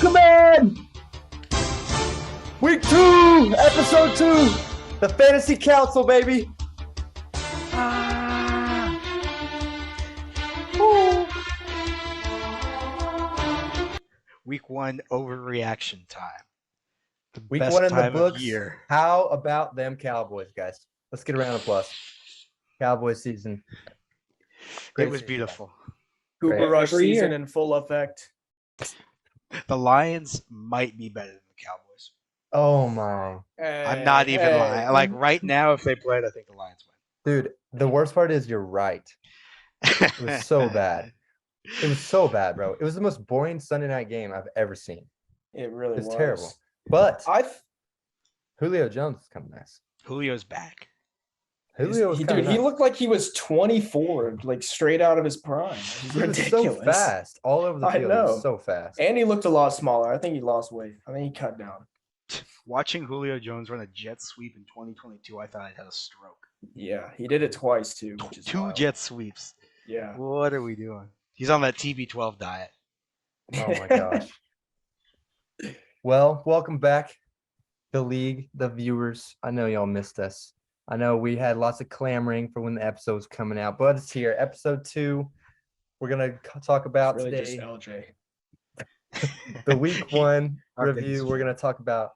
Welcome in! Week 2, episode 2, the Fantasy Council, baby. Week 1 overreaction time. The Week best 1 in the time of books. year. How about them Cowboys, guys? Let's get a round of applause. Cowboys season. Great It was season, beautiful. Great. Cooper Rush Every season year. in full effect. The Lions might be better than the Cowboys. Oh, my. I'm not even lying. Like right now, if they played, I think the Lions Dude, the worst part is you're right. win. It was so bad. It was so bad, bro. It was the most boring Sunday night game I've ever seen. It really It's was terrible. But I Julio Jones is coming nice. Julio's back. Julio was dude, he looked like he was 24, like straight out of his prime. He's He was ridiculous. so fast. All over the I field. He know. was so fast. And he looked a lot smaller. I think he lost weight. I think he cut down. Watching Julio Jones run a jet sweep in 2022, I thought I'd had a stroke. Yeah, he did it twice too. Which is Two wild. jet sweeps. Yeah. What are we doing? He's on that TB12 diet. Oh my gosh. Well, welcome back, the league, the viewers. I know y'all missed us. I know we had lots of clamoring for when the episode's coming out, but it's here. Episode 2. We're gonna talk about Really today just LJ. the week 1 Our review. biggest We're gonna talk about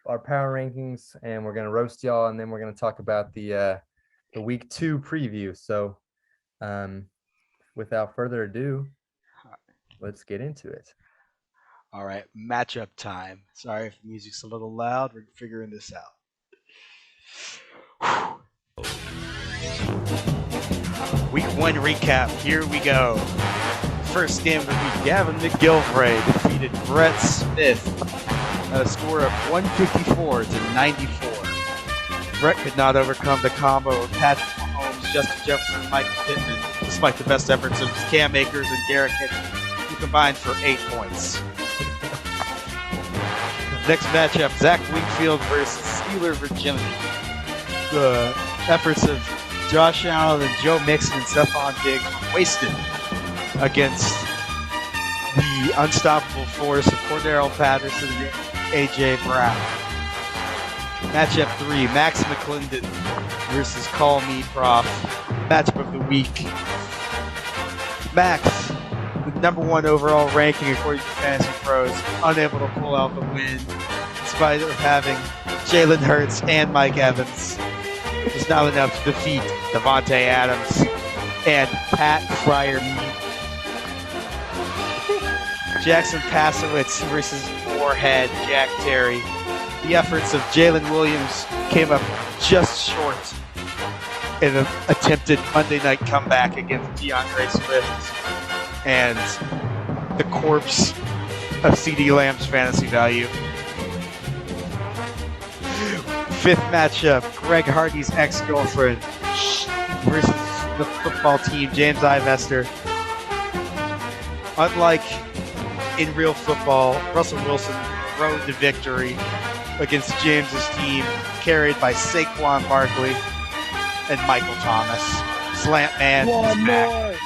our power rankings, and we're gonna roast y'all, and then we're gonna talk about the week 2 preview. So, without further ado, let's get into it. All right, matchup time. Sorry if the music's a little loud. We're figuring this out. Week 1 recap. Here we go. First game of the week, Gavin McGilvray defeated Bret Smith at a score of 154 to 94. Bret could not overcome the combo of Patrick Mahomes, Justin Jefferson, and Michael Pittman, despite the best efforts of Cam Akers and Derek Henry, who combined for 8 points. Next matchup, Zach Wingfield versus Steeler Virginia. The efforts of Josh Allen and Joe Mixon and Stephon Diggs were wasted against the unstoppable force of Cordero Patterson and A.J. Brown. Matchup 3, Max McClendon versus Call Me Prof. Matchup of the week. Max, the number 1 overall ranking according to Fantasy Pros, unable to pull out the win in spite of having Jalen Hurts and Mike Evans. Is not enough to defeat Devontae Adams and Pat Fryermuth. Jackson Paszawits versus Moorhead Jack Terry. The efforts of Jalen Williams came up just short in an attempted Monday night comeback against DeAndre Swift and the corpse of CeeDee Lamb's fantasy value. Fifth matchup, Greg Hardy's ex-girlfriend versus the football team, James Ivester. Unlike in real football, Russell Wilson rode to victory against James's team, carried by Saquon Barkley and Michael Thomas. Slant man is back.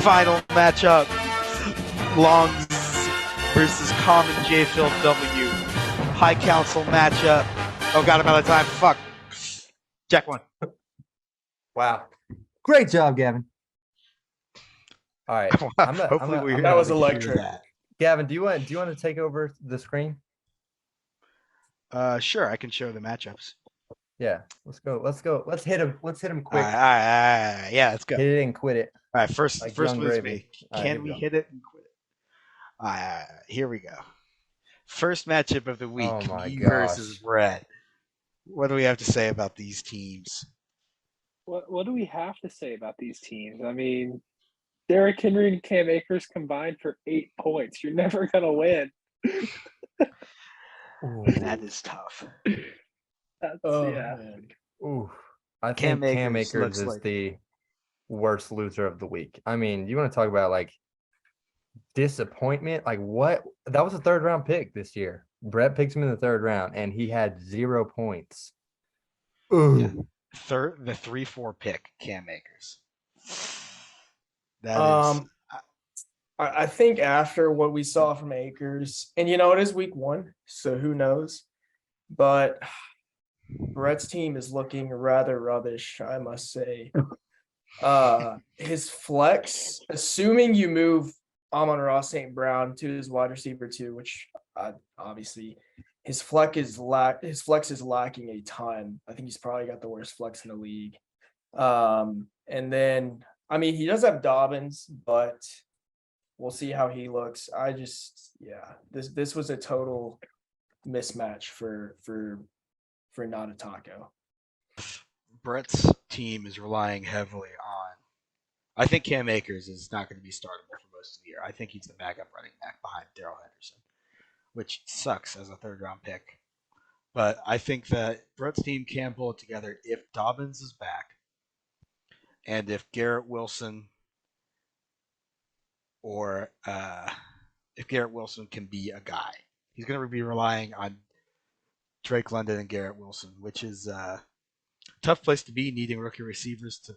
Final matchup, Longs versus Common J-Phil W. High Council matchup. Oh God, I'm out of time. Fuck. Jack 1. Wow. Great job, Gavin. All right. Hopefully that was electric. Gavin, do you want to take over the screen? Sure, I can show the matchups. Yeah. Let's go. Let's hit him quick. All right. Yeah, let's go. Hit it and quit it. All right, first Like one Young is Gravy. me. All right, Can here we we go. hit it and quit it? All right, here we go. First matchup of the week, Oh my me gosh. versus Bret. What do we have to say about these teams? What do we have to say about these teams? I mean, Derrick Henry and Cam Akers combined for 8 points. You're never gonna win. Ooh. That is tough. That's, Oh, yeah. man. Ooh. I Cam think Cam Akers Akers looks is like- the worst loser of the week. I mean, you want to talk about like disappointment? Like what? That was a 3rd round pick this year. Bret picks him in the 3rd round, and he had 0 points. Ooh. The 3-4 pick, Cam Akers. That is I think after what we saw from Akers, and it is week 1, so who knows? But Bret's team is looking rather rubbish, I must say. His flex, assuming you move Amon-Ra St. Brown to his wide receiver 2, which obviously his flex is lacking a ton. I think he's probably got the worst flex in the league. And then he does have Dobbins, but we'll see how he looks. This was a total mismatch for not a taco. Brett's team is relying heavily on. I think Cam Akers is not going to be startable for most of the year. I think he's the backup running back behind Darrell Henderson, which sucks as a 3rd-round pick. But I think that Brett's team can pull it together if Dobbins is back and if Garrett Wilson can be a guy. He's going to be relying on Drake London and Garrett Wilson, which is a tough place to be, needing rookie receivers to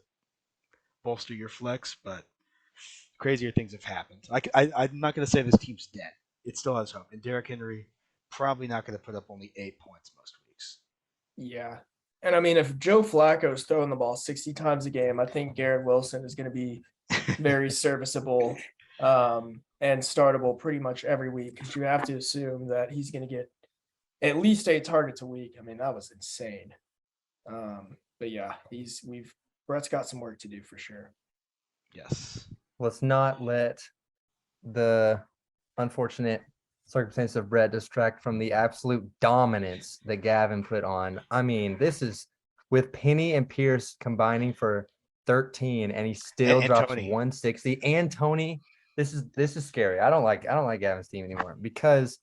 bolster your flex, but crazier things have happened. I'm not going to say this team's dead. It still has hope. And Derrick Henry probably not going to put up only 8 points most weeks. Yeah. And if Joe Flacco is throwing the ball 60 times a game, I think Garrett Wilson is going to be very serviceable and startable pretty much every week, because you have to assume that he's going to get at least 8 targets a week. That was insane. But yeah, Brett's got some work to do for sure. Yes. Let's not let the unfortunate circumstance of Brett distract from the absolute dominance that Gavin put on. This is with Penny and Pierce combining for 13, and he still drops Tony. 160. And Tony, this is scary. I don't like Gavin's team anymore, because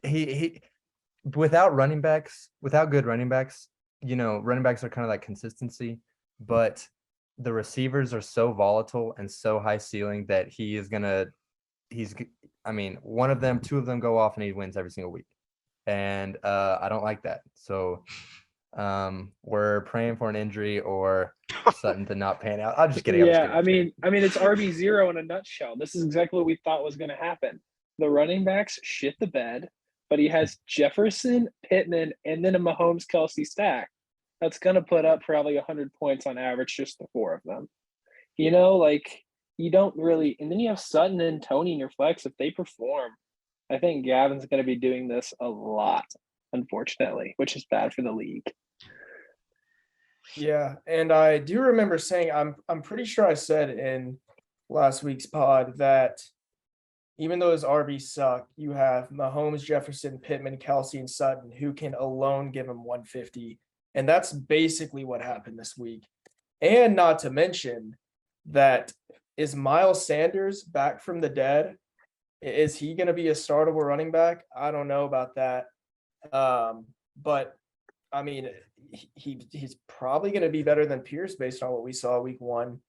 he without good running backs, running backs are kind of like consistency, but the receivers are so volatile and so high ceiling that one of them, 2 of them go off and he wins every single week. And I don't like that. So we're praying for an injury or Sutton to not pan out. I'm just kidding. It's RB0 in a nutshell. This is exactly what we thought was going to happen. The running backs shit the bed, but he has Jefferson, Pittman, and then a Mahomes-Kelsey stack. That's going to put up probably 100 points on average, just the 4 of them. You don't really – and then you have Sutton and Tony in your flex. If they perform, I think Gavin's going to be doing this a lot, unfortunately, which is bad for the league. Yeah, and I do remember saying, I'm pretty sure I said in last week's pod that even though his RBs suck, you have Mahomes, Jefferson, Pittman, Kelsey, and Sutton who can alone give him 150. And that's basically what happened this week. And not to mention that, is Miles Sanders back from the dead? Is he going to be a startable running back? I don't know about that. But he's probably going to be better than Pierce based on what we saw week 1.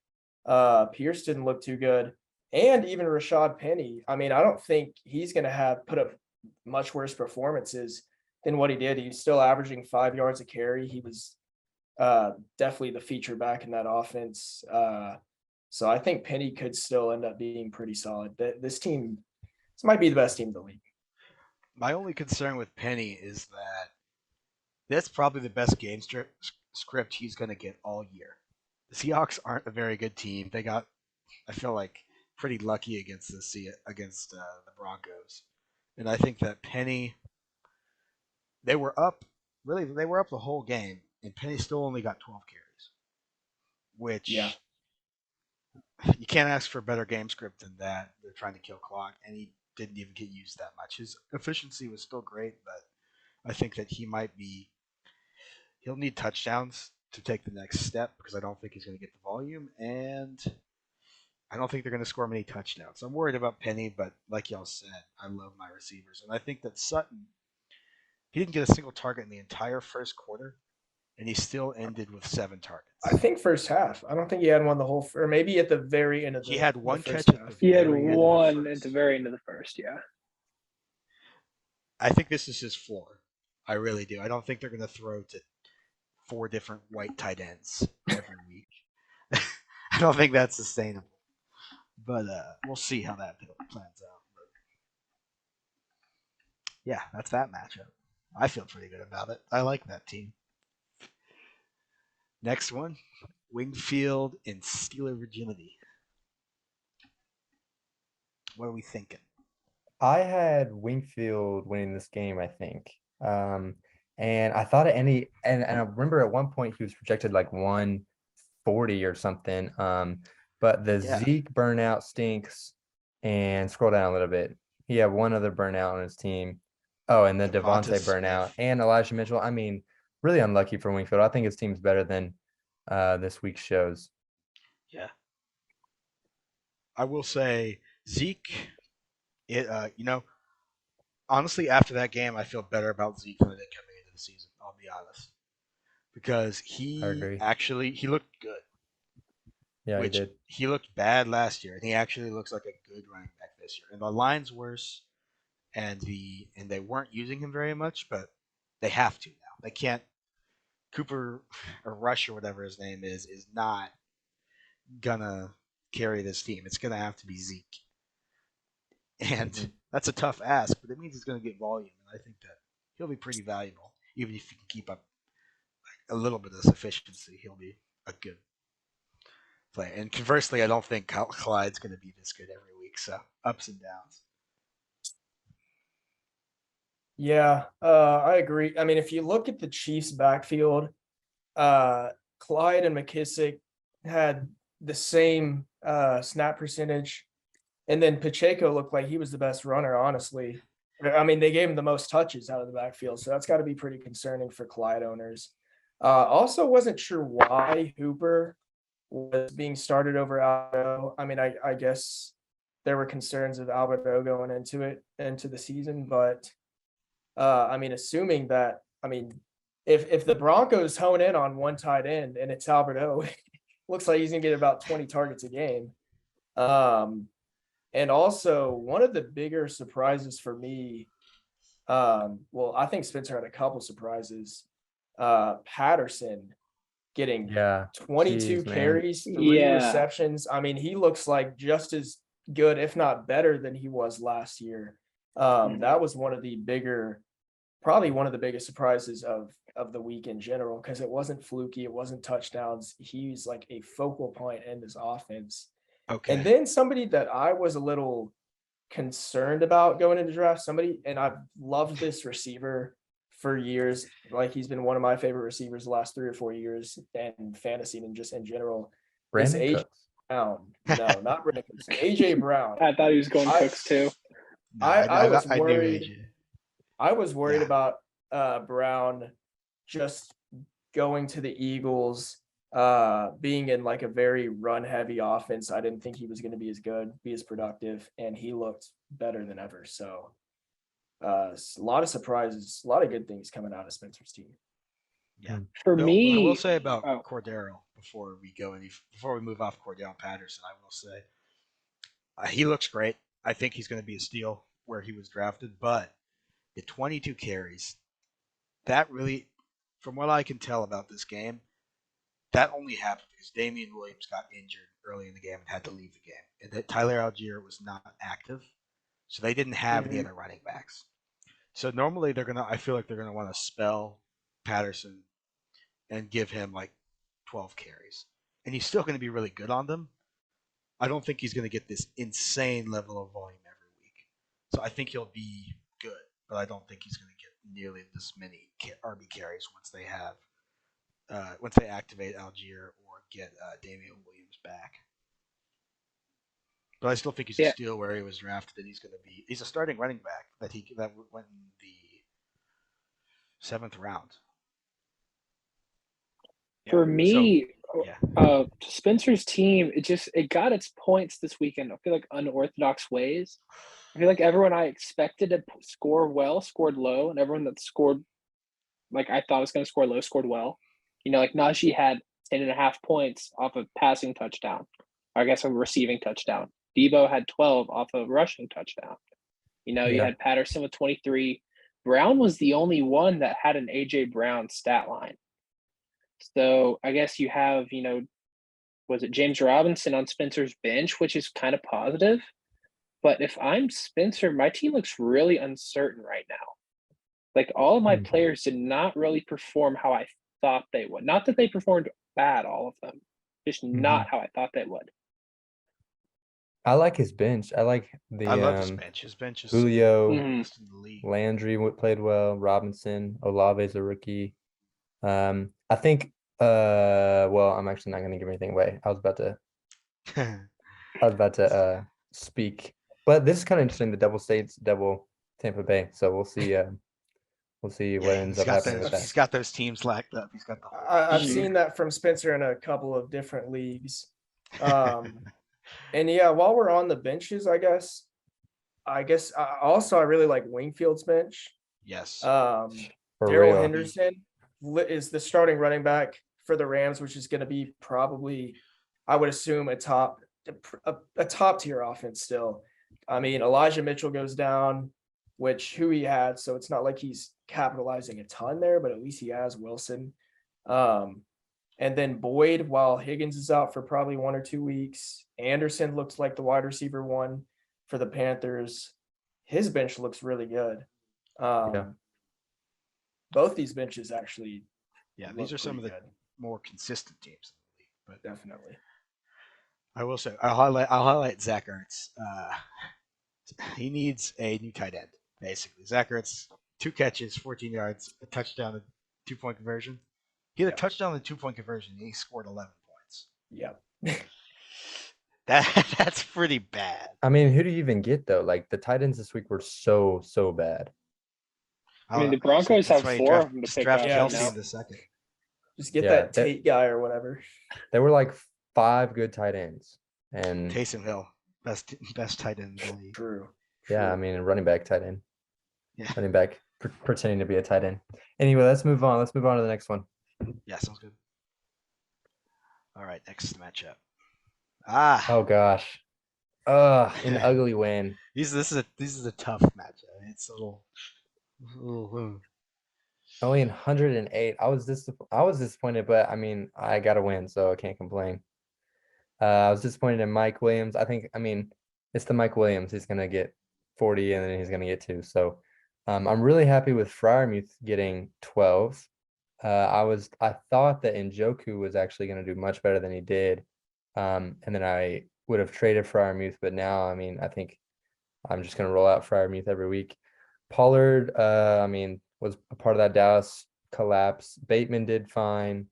Pierce didn't look too good. And even Rashad Penny. I don't think he's going to put up much worse performances than what he did. He's still averaging 5 yards a carry. He was definitely the feature back in that offense. So I think Penny could still end up being pretty solid. This might be the best team in the league. My only concern with Penny is that that's probably the best game script he's going to get all year. The Seahawks aren't a very good team. They got, I feel like, pretty lucky against the Broncos. And I think that Penny, they were up the whole game, and Penny still only got 12 carries, which you can't ask for a better game script than that. They're trying to kill clock, and he didn't even get used that much. His efficiency was still great, but I think that he'll need touchdowns to take the next step, because I don't think he's going to get the volume, and I don't think they're going to score many touchdowns. I'm worried about Penny, but like y'all said, I love my receivers. And I think that Sutton, he didn't get a single target in the entire first quarter, and he still ended with 7 targets. I think first half. I don't think he had one the whole – or maybe at the very end of the – He had one catch He had one at the very end of the first, yeah. I think this is his floor. I really do. I don't think they're going to throw to 4 different white tight ends every week. I don't think that's sustainable. But we'll see how that plans out. But yeah, that's that matchup. I feel pretty good about it. I like that team. Next one, Wingfield and Steeler Virginity. What are we thinking? I had Wingfield winning this game, I think. And I thought and I remember at one point he was projected like 140 or something. But the Yeah. Zeke burnout stinks. And scroll down a little bit. He had one other burnout on his team. Oh, and the Devonta Devontae burnout Smith. and Elijah Mitchell. I mean, really unlucky for Wingfield. I think his team's better than this week's shows. Yeah. I will say Zeke, honestly, after that game, I feel better about Zeke than I did coming into the season. I'll be honest, because I agree. he looked good. Yeah, Which he did. he looked bad last year, and he actually looks like a good running back this year. And the line's worse, and they weren't using him very much, but they have to now. They can't. Cooper or Rush or whatever his name is not gonna carry this team. It's gonna have to be Zeke, and that's a tough ask, but it means he's gonna get volume, and I think that he'll be pretty valuable. Even if he can keep up a little bit of sufficiency, he'll be a good player. And conversely, I don't think Clyde's going to be this good every week. So ups and downs. Yeah, I agree. I mean, if you look at the Chiefs backfield, Clyde and McKissick had the same snap percentage, and then Pacheco looked like he was the best runner, honestly. I mean, they gave him the most touches out of the backfield, so that's got to be pretty concerning for Clyde owners. Also wasn't sure why Hooper was being started over Alberto. I mean, I guess there were concerns of Alberto going into the season, but I mean, assuming that, I mean, if the Broncos hone in on one tight end and it's Alberto, looks like he's gonna get about 20 targets a game. And also one of the bigger surprises for me, well, I think Spencer had a couple surprises. Patterson getting Yeah. 22 Jeez, man. carries, 3 Yeah. receptions. I mean, he looks like just as good, if not better, than he was last year. That was probably one of the biggest surprises of the week in general, because it wasn't fluky, it wasn't touchdowns. He's like a focal point in this offense. Okay. And then somebody that I was a little concerned about going into draft, and I've loved this receiver for years. Like, he's been one of my favorite receivers the last 3 or 4 years, and fantasy and just in general. Brandon AJ Cooks. Brown. No, not Brandon Cooks. AJ Brown. I thought he was going Cooks too. No, I was knew worried. AJ. I was worried Yeah. about Brown just going to the Eagles, being in like a very run heavy offense. I didn't think he was going to be as good, be as productive, and he looked better than ever. So a lot of surprises, a lot of good things coming out of Spencer's team. Yeah. For What me, I will say about oh. Cordero before we move off Cordero and Patterson, I will say he looks great. I think he's going to be a steal where he was drafted, but the 22 carries, that really, from what I can tell about this game, that only happened because Damian Williams got injured early in the game and had to leave the game, and that Tyler Algier was not active, so they didn't have any other running backs. So normally I feel like they're gonna want to spell Patterson and give him like 12 carries, and he's still going to be really good on them. I don't think he's going to get this insane level of volume every week, so I think he'll be good, but I don't think he's going to get nearly this many RB carries once they activate Algier or get Damian Williams back. But I still think he's a steal where he was drafted, and he's a starting running back that went in the 7th round. For me, Yeah. Spencer's team, it got its points this weekend. I feel like unorthodox ways. I feel like everyone I expected to score well scored low, and everyone that scored like I thought was going to score low scored well. Like Najee had 10.5 points off a passing touchdown, or I guess a receiving touchdown. Debo had 12 off a rushing touchdown. You had Patterson with 23. Brown was the only one that had an AJ Brown stat line. So I guess you have, was it James Robinson on Spencer's bench, which is kind of positive. But if I'm Spencer, my team looks really uncertain right now. Like all of my players did not really perform how I thought they would. Not that they performed bad, all of them, just not how I thought they would. I like his bench. I like I love his bench. His bench is Julio, best in the league. Landry played well. Robinson, Olave's a rookie. I think. Well, I'm actually not going to give anything away. I was about to speak, but this is kind of interesting. The double states, double Tampa Bay. So we'll see. We'll see what ends up happening with that. He's got those teams locked up. He's got the. I've seen that from Spencer in a couple of different leagues. And yeah, while we're on the benches, I guess also I really like Wingfield's bench. Yes. For Darrell real. Henderson is the starting running back for the Rams, which is going to be probably, I would assume, a top tier offense still. I mean, Elijah Mitchell goes down, who he had, so it's not like he's capitalizing a ton there, but at least he has Wilson. And then Boyd, while Higgins is out for probably 1 or 2 weeks. Anderson looks like the wide receiver 1 for the Panthers. His bench looks really good. Both these benches actually. Yeah, these are some of the more consistent teams in the league, but definitely. I will say I'll highlight Zach Ertz. He needs a new tight end, basically. Zach Ertz, 2 catches, 14 yards, a touchdown, a 2-point conversion. He had a touchdown and a 2-point conversion, and he scored 11 points. Yeah. That's pretty bad. I mean, who do you even get though? Like the tight ends this week were so bad. I mean, the Broncos have 4 of them to pick draft up. Kelsey in the second. Just get that Tate guy or whatever. There were like 5 good tight ends, and Taysom Hill, best tight end in the league. True. Yeah, I mean, a running back tight end. Yeah. Running back pretending to be a tight end. Anyway, let's move on. Let's move on to the next one. Yeah, sounds good. All right, next matchup. Oh gosh. An ugly win. This is a tough matchup. It's a little. Only 108. I was disappointed, but I mean, I got to win, so I can't complain. I was disappointed in Mike Williams. I mean, it's the Mike Williams. He's gonna get 40, and then he's gonna get 2. So, I'm really happy with Freiermuth getting 12. I thought that Njoku was actually going to do much better than he did. And then I would have traded Freiermuth, but now, I mean, I think I'm just going to roll out Freiermuth every week. Pollard, was a part of that Dallas collapse. Bateman did fine.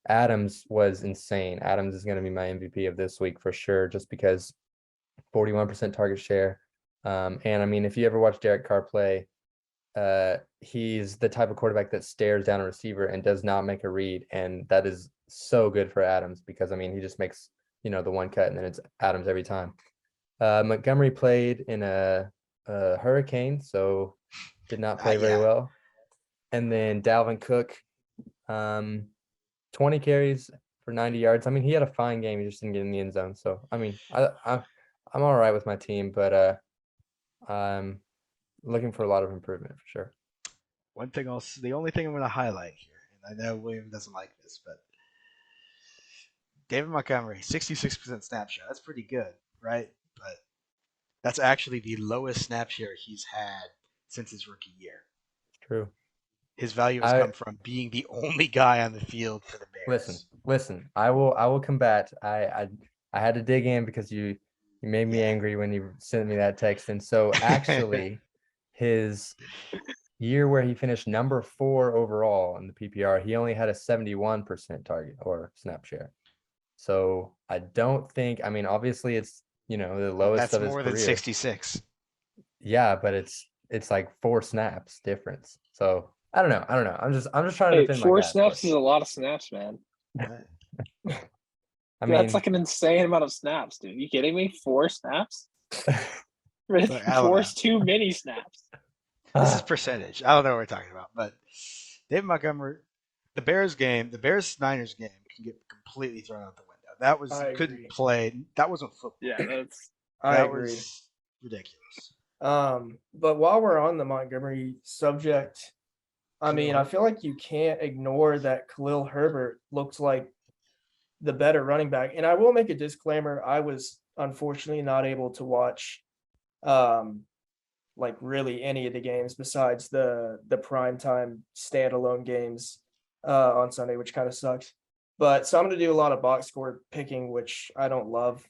Adams was insane. Adams is going to be my MVP of this week for sure, just because 41% target share. And I mean, if you ever watch Derek Carr play, he's the type of quarterback that stares down a receiver and does not make a read, and that is so good for Adams because I mean he just makes the one cut and then it's Adams every time. Montgomery played in a hurricane, so did not play very well. And then Dalvin Cook, 20 carries for 90 yards. I mean, he had a fine game. He just didn't get in the end zone. So I mean, I'm all right with my team, but I'm looking for a lot of improvement for sure. The only thing I'm going to highlight here, and I know William doesn't like this, but David Montgomery, 66% snap share. That's pretty good, right? But that's actually the lowest snap share he's had since his rookie year. True. His value has come from being the only guy on the field for the Bears. Listen. I will combat. I had to dig in because you made me angry when you sent me that text, and so actually. His year where he finished number 4 overall in the PPR, he only had a 71% target or snap share. So I don't think, I mean, obviously it's, the lowest of his career. That's more than 66. Yeah, but it's like 4 snaps difference. So I don't know. I'm just trying to defend 4 my guy, snaps is a lot of snaps, man. I mean, that's like an insane amount of snaps, dude. You kidding me? 4 snaps? Look, 4 is too many snaps. This is percentage. I don't know what we're talking about, but David Montgomery, the Bears-Niners game can get completely thrown out the window. Couldn't play. That wasn't football. Yeah, I agree. Was ridiculous. But while we're on the Montgomery subject, I mean, I feel like you can't ignore that Khalil Herbert looked like the better running back. And I will make a disclaimer. I was unfortunately not able to watch like really any of the games besides the primetime standalone games on Sunday, which kind of sucks. But so I'm going to do a lot of box score picking, which I don't love,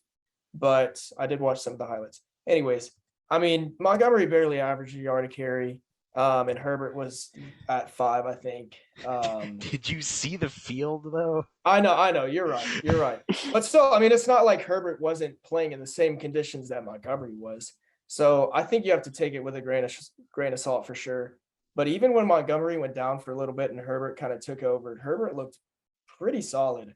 but I did watch some of the highlights. Anyways, I mean, Montgomery barely averaged a yard a carry, and Herbert was at 5, I think. Did you see the field though? I know. You're right. But still, I mean, it's not like Herbert wasn't playing in the same conditions that Montgomery was. So I think you have to take it with a grain of salt for sure. But even when Montgomery went down for a little bit and Herbert kind of took over, Herbert looked pretty solid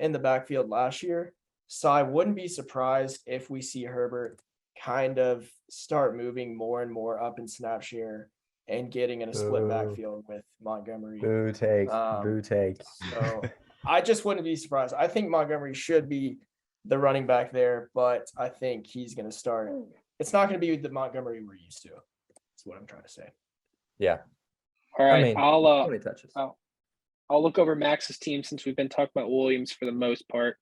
in the backfield last year. So I wouldn't be surprised if we see Herbert kind of start moving more and more up in snap share and getting in a split backfield with Montgomery. Boo take. So I just wouldn't be surprised. I think Montgomery should be the running back there, but I think he's going to start. It's not going to be the Montgomery we're used to. That's what I'm trying to say. Yeah. All right, I mean, I'll 20 touches. I'll look over Max's team since we've been talking about Williams for the most part.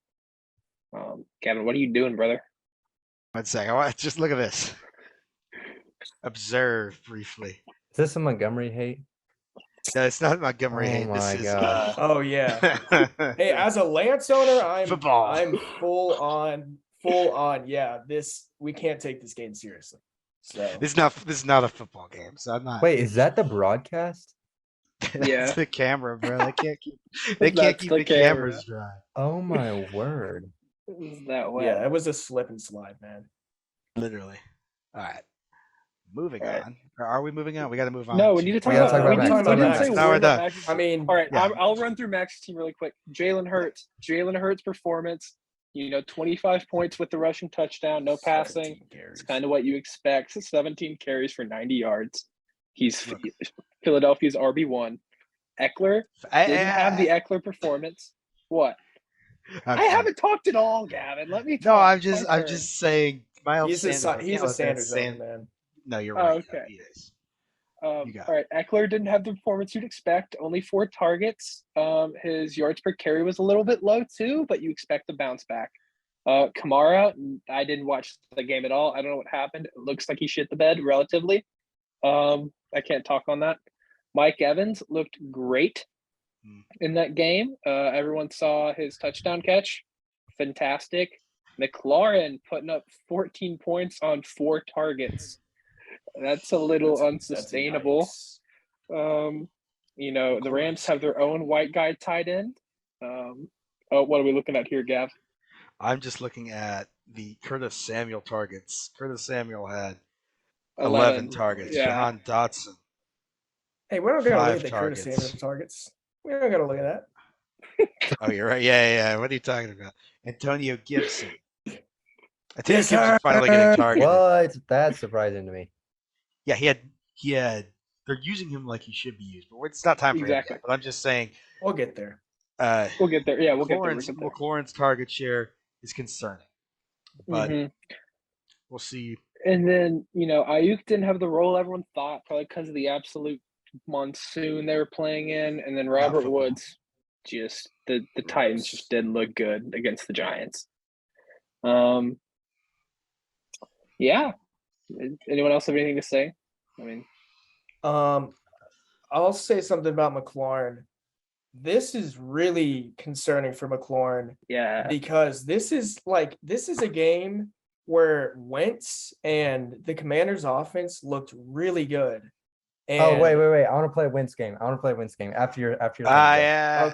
Gavin, what are you doing, brother? 1 second. Just look at this. Observe briefly. Is this a Montgomery hate? No, it's not Montgomery Oh hate. my This gosh. Oh yeah. Hey, as a Lance owner, I'm full on. Yeah, we can't take this game seriously. So This is not a football game. So I'm not. Wait, is that the broadcast? Yeah. It's the camera, bro. They can't keep the cameras dry. Oh my word. Is that way? yeah, it was a slip and slide, man. Literally. All right. Moving All right. on. Or are we moving on? We got to move on. No, we need to talk gotta about, talk about we Max. didn't- Talk we about didn't say Max. a Now word we're about done. Max's I team. mean, All right, Yeah. I'll run through Max's team really quick. Jalen Hurts' performance, 25 points with the rushing touchdown, no passing. 17 carries. It's kind of what you expect. 17 carries for 90 yards. He's Philadelphia's RB1. Eckler didn't have the Eckler performance. What? I haven't talked at all, Gavin. Let me No, talk. I'm It's my turn. just saying. Miles He's Sanders. a Sanders owner, man. No, you're Oh, right. okay. He is. All got right, Eckler didn't have the performance you'd expect. Only 4 targets. His yards per carry was a little bit low too, but you expect the bounce back. Kamara, I didn't watch the game at all. I don't know what happened. It looks like he shit the bed relatively. I can't talk on that. Mike Evans looked great in that game. Everyone saw his touchdown catch. Fantastic. McLaurin putting up 14 points on 4 targets. That's a little unsustainable. The Rams have their own white guy tight end. What are we looking at here, Gav? I'm just looking at the Curtis Samuel targets. Curtis Samuel had 11 targets. Yeah. Jahan Dotson. Hey, we don't gotta look 5 at the Curtis targets. Samuel targets. We don't gotta look at that. Oh, you're right. Yeah. What are you talking about? Antonio Gibson. Antonio Yes, Gibson sir. finally getting targeted. What? That's surprising to me. Yeah, he had. They're using him like he should be used, but it's not time for him Exactly. yet. But I'm just saying. We'll get there. We'll get there. Yeah, we'll get there. McLaurin's target share is concerning, but Mhm. we'll see. And then, Ayuk didn't have the role everyone thought, probably because of the absolute monsoon they were playing in. And then Robert football. Woods, just the Titans just didn't look good against the Giants. Yeah. Anyone else have anything to say? I mean, I'll say something about McLaurin. This is really concerning for McLaurin yeah. because this is a game where Wentz and the Commanders' offense looked really good. And, wait. I want to play a Wentz game. after your Yeah.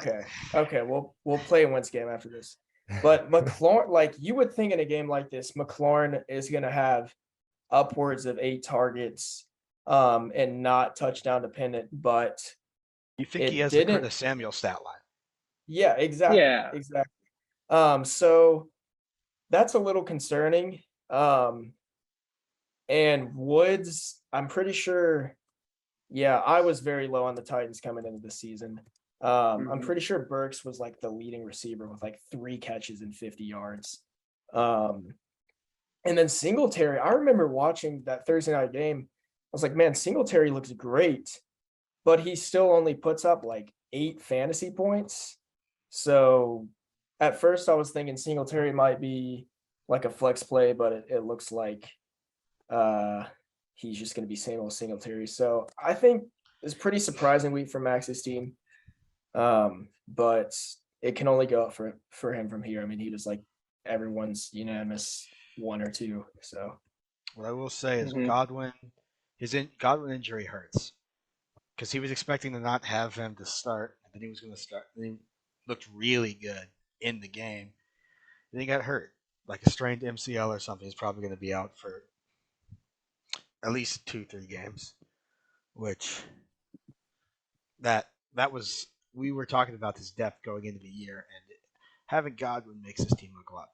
Okay. We'll play a Wentz game after this. But McLaurin, you would think in a game like this, McLaurin is going to have upwards of 8 targets, and not touchdown dependent. But You think he has didn't- the Curtis Samuel stat line? yeah, exactly. Yeah. Exactly. So that's a little concerning. And Woods, I'm pretty sure. Yeah, I was very low on the Titans coming into the season. I'm pretty sure Burks was the leading receiver with 3 catches and 50 yards. And then Singletary, I remember watching that Thursday night game. I was like, man, Singletary looks great, but he still only puts up 8 fantasy points. So at first I was thinking Singletary might be like a flex play, but it looks like he's just going to be same old Singletary. So I think it's pretty surprising week for Max's team. But it can only go up for him from here. I mean, he was like everyone's unanimous 1 or 2. So What I will say is Mhm. Godwin injury hurts because he was expecting to not have him to start, and then he was going to start. And he looked really good in the game. Then he got hurt, like a strained MCL or something. He's probably going to be out for at least 2-3 games. Which that was we were talking about his depth going into the year, and having Godwin makes his team look a lot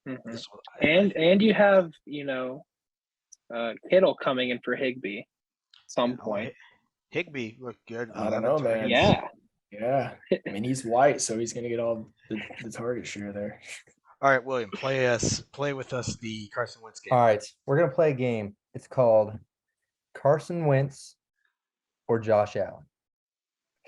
better. Mhm. This is what And you have, Kittle coming in for Higbee at some Oh, point. Higbee looked good. I don't know, man. Yeah. yeah, I mean he's white, so he's going to get all the target share there. All right, William, play with us the Carson Wentz game. All right, we're gonna play a game. It's called Carson Wentz or Josh Allen.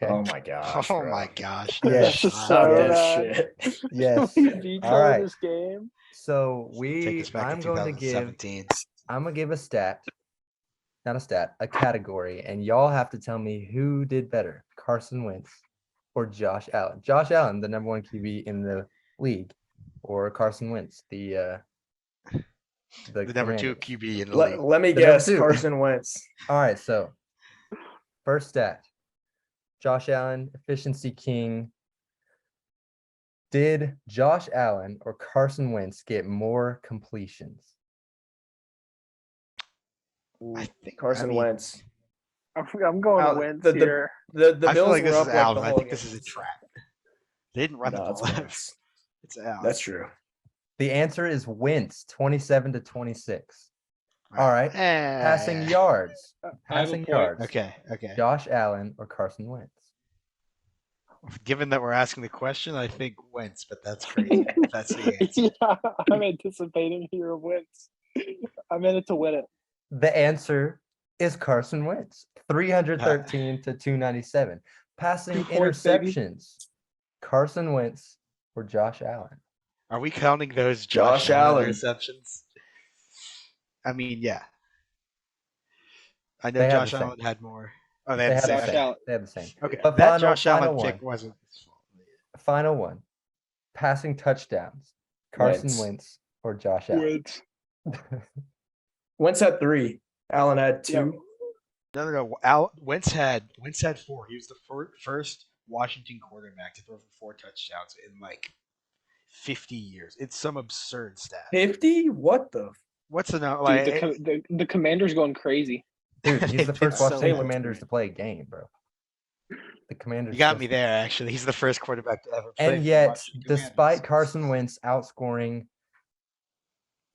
Okay. Oh my gosh. Oh bro. my gosh. Yes. Stop So this bad. shit. Yes. We vetoed All right. this game. So Take us back I'm to going to give 2017. a category, and y'all have to tell me who did better, Carson Wentz or Josh Allen. Josh Allen, the number 1 QB in the league, or Carson Wentz, the The number 2 Commanders. QB in the league. Let me The guess, number 2. Carson Wentz. All right, so first stat, Josh Allen, efficiency king. Did Josh Allen or Carson Wentz get more completions? I think Carson Wentz. Wentz. I'm going Al- Wentz the- here. The I feel Bills like were this up is like Allen. the I whole think this is a game. trap. They didn't run No, the it's ball. Wentz. It's Allen. That's true. The answer is Wentz, 27-26. All right. Passing yards. I have a Passing point. yards. Okay. Josh Allen or Carson Wentz? Given that we're asking the question, I think Wentz, but that's crazy. That's the answer. Yeah, I'm anticipating here a Wentz. I'm in it to win it. The answer is Carson Wentz, 313-297. Passing 2 points, baby. interceptions. Carson Wentz or Josh Allen? Are we counting those Josh Allen. interceptions? I mean, yeah. I know They had Josh the same. Allen had more. Oh, They have the Josh same. Allen. They have the same. Okay, But that final- Josh Allen final pick one. wasn't his fault. Final one. Passing touchdowns. Carson Wentz or Josh Allen? Wentz. Wentz had 3. Allen had 2. No. Wentz had 4. He was the first Washington quarterback to throw for 4 touchdowns in like 50 years. It's some absurd stat. 50? What the? What's the number? Dude, Like, the Commander's going crazy. Dude, he's the first It's so Washington much Commanders weird. to play a game, bro. The Commanders. you got just- me there. Actually, he's the first quarterback to ever play. for And the yet, Washington despite Commanders. Carson Wentz outscoring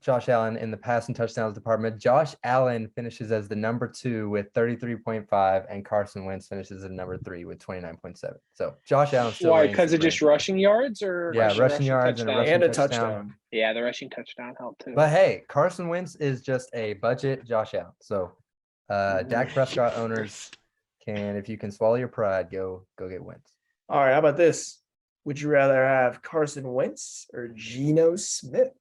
Josh Allen in the passing touchdowns department, Josh Allen finishes as the number 2 with 33.5, and Carson Wentz finishes as number 3 with 29.7. So Josh Allen still Why? reigns Because of just supreme. rushing yards or Yeah, rushing yards and a touchdown? rushing And a touchdown. touchdown. Yeah, the rushing touchdown helped too. But hey, Carson Wentz is just a budget Josh Allen. So Dak Prescott owners can, if you can swallow your pride, go get Wentz. All right, how about this? Would you rather have Carson Wentz or Geno Smith?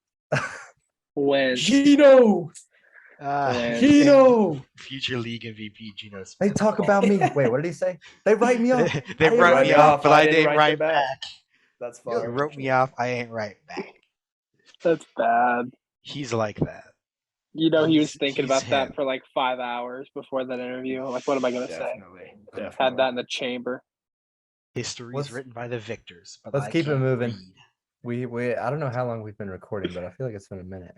Wentz. Geno! Wentz. Geno! Future league MVP Geno Smith. They talk about me. Wait, what did he say? They write me off. They didn't wrote write me you off, off, but I I didn't didn't write write you back. back. That's You fine. wrote me off. I ain't right back. That's bad. He's like that. He was thinking He's about him. that for like 5 hours before that interview. Like, what am I going to say? Definitely. Had that in the chamber. History Let's- is written by the victors. But let's I keep it can't moving. read. We I don't know how long we've been recording, but I feel like it's been a minute.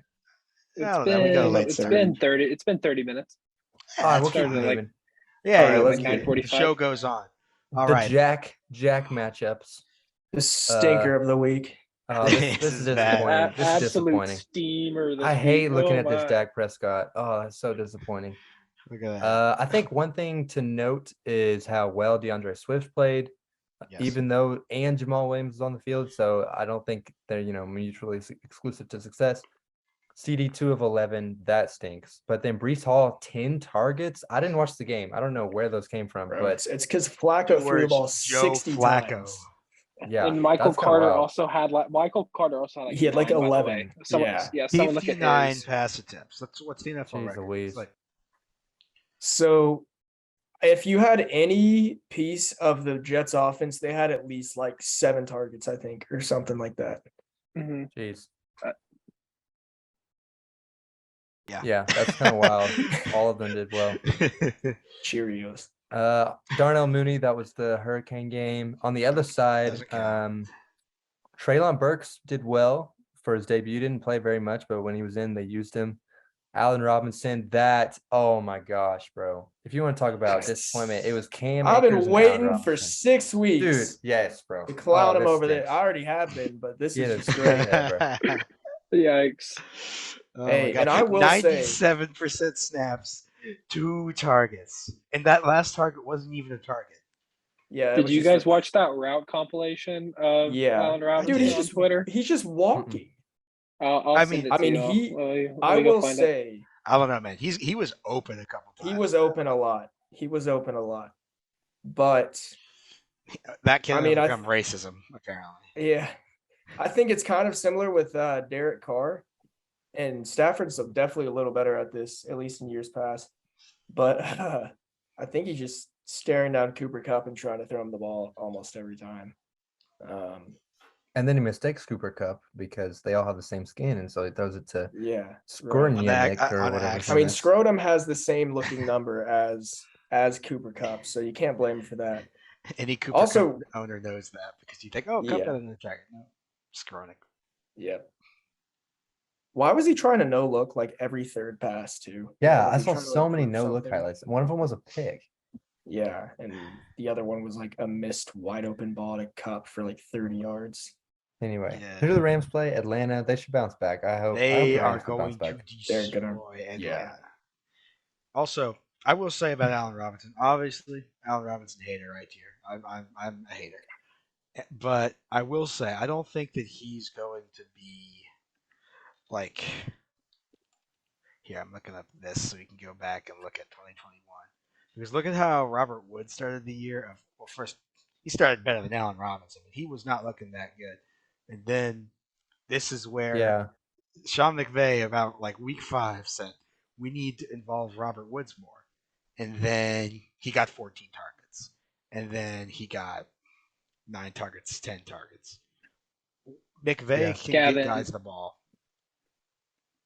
I don't know, we got a late It's start. been 30. It's been 30 minutes. All right, we'll That's keep it started like- moving. Yeah, All right, yeah, let's we get can- it. the 9:45. show goes on. All The right. Jack matchups. The stinker of the week. Oh, this This is is bad. disappointing. This is Absolute disappointing. steamer. This I hate week. looking Oh at this my. Dak Prescott. Oh, it's so disappointing. Look at that. I think one thing to note is how well DeAndre Swift played, Yes. even though and Jamal Williams was on the field. So I don't think they're mutually exclusive to success. CD 2 of 11, that stinks. But then Brees Hall 10 targets. I didn't watch the game. I don't know where those came from, Bro, but it's because Flacco threw the ball Joe 60 Flacco. times. Yeah, And Michael that's kinda Carter wild. also had like He had, like, 9, by the 11. way. Someone, Yeah. someone look at 59 his. pass attempts. What's the NFL Jeez record? Louise. It's like So if you had any piece of the Jets offense, they had at least like 7 targets, I think, or something like that. Mhm. Jeez. Yeah. Yeah, that's kind of wild. All of them did well. Cheerios. Darnell Mooney, that was the Hurricane game. On the other side, Doesn't count. Treylon Burks did well for his debut. Didn't play very much, but when he was in, they used him. Allen Robinson, oh my gosh, bro. If you want to talk about disappointment, it was Cam I've Akers been and Allen waiting for Robinson. 6 weeks. Dude, yes, bro. To clown him this over there. stinks. I already have been, but this Get is his just great. head, bro. Yikes. Oh Hey, my God. and I will say- 97% snaps, 2 targets. And that last target wasn't even a target. Yeah. it Did was you just guys a- watch that route compilation of Allen Robinson Dude, on Twitter? he's just walking. I'll I send mean- it to I mean, y'all. Let me I go will find it. say I don't know, man. He was open a couple times. he was open a lot. But That can I mean, overcome racism, apparently. yeah, I think it's kind of similar with Derek Carr, and Stafford's definitely a little better at this, at least in years past. But I think he's just staring down Cooper Kupp and trying to throw him the ball almost every time. And then he mistakes Cooper Cup because they all have the same skin, and so he throws it to Yeah, Skorniak On or whatever. accident. I mean, Scrotum has the same looking number as Cooper Kupp, so you can't blame him for that. Any Cooper Also- Cup owner knows that because you think, oh, Cup Yeah. got in the jacket. No, Skronik. Yeah. Why was he trying to no look like every third pass too? Yeah, Was I he saw trying to, so like, many prove no-look something? highlights. One of them was a pick. Yeah, and the other one was like a missed wide open ball to Cup for like 30 yards. Anyway, Yeah. who do the Rams play? Atlanta. They should bounce back. I hope. They the are Rams will bounce going to back. They're gonna- destroy Atlanta. yeah. Also, I will say about Allen Robinson. Obviously, Allen Robinson hater right here. I'm a hater, but I will say I don't think that he's going to be like. Here, I'm looking up this so we can go back and look at 2021. Because look at how Robert Wood started the year. Well, first he started better than Allen Robinson, but he was not looking that good. And then this is where Yeah. Sean McVay about like week 5 said we need to involve Robert Woods more, and then he got 14 targets, and then he got 9 targets, 10 targets. McVay Yeah. can Gavin. get guys the ball.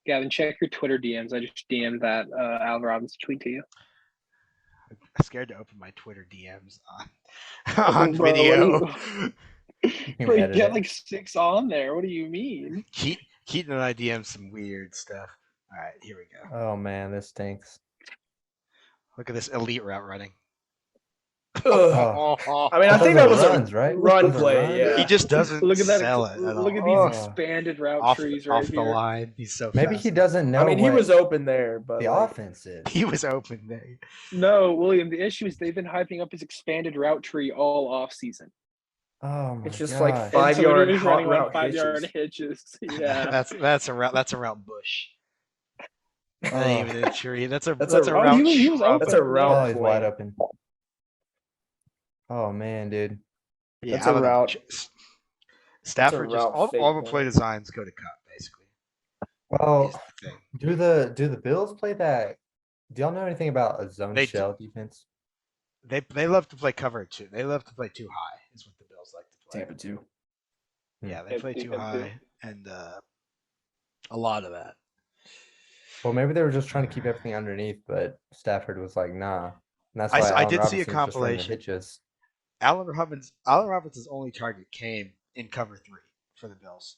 Gavin, check your Twitter DMs. I just DM'd that Allen Robinson tweet to you. I'm scared to open my Twitter DMs on Bro, video. what You can Bro, you edit got it. like 6 on there. What do you mean? Keaton and I DM some weird stuff. All right, here we go. Oh man, this stinks. Look at this elite route running. Ugh. Oh. I mean, I Those think are that was runs, a right? run Those are play. runs? Yeah. He just doesn't Look at that. sell it at Look all. at Oh. these expanded route off, trees off right the here. line. He's so Maybe fast. he doesn't know. I mean, he what was open there, but the like, offense is. He was open there. No, William, the issue is they've been hyping up his expanded route tree all off season. Oh my it's just gosh. like And 5-yard they're just hot running route 5-yard hitches. hitches. Yeah. That's a route. That's a route bush. Not Oh. even a tree. That's a That's that's a- a oh, route. he was shrub. open. That's a route Oh, he's wide play. open. Oh man, dude. Yeah, That's a I don't know. route. Stafford just route all fake the play play. designs go to cut basically. Well, Is the thing. do the Bills play that? Do y'all know anything about a zone They do. shell defense? They love to play cover too. They love to play too high. Is what the Bills like to play. Tampa 2. Yeah, they Yeah, play too defense too. high, and a lot of that. Well, maybe they were just trying to keep everything underneath, but Stafford was like, nah. And that's I why s- I Allen did see a Robinson's just running the compilation. hitches. Allen Robinson's only target came in cover 3 for the Bills.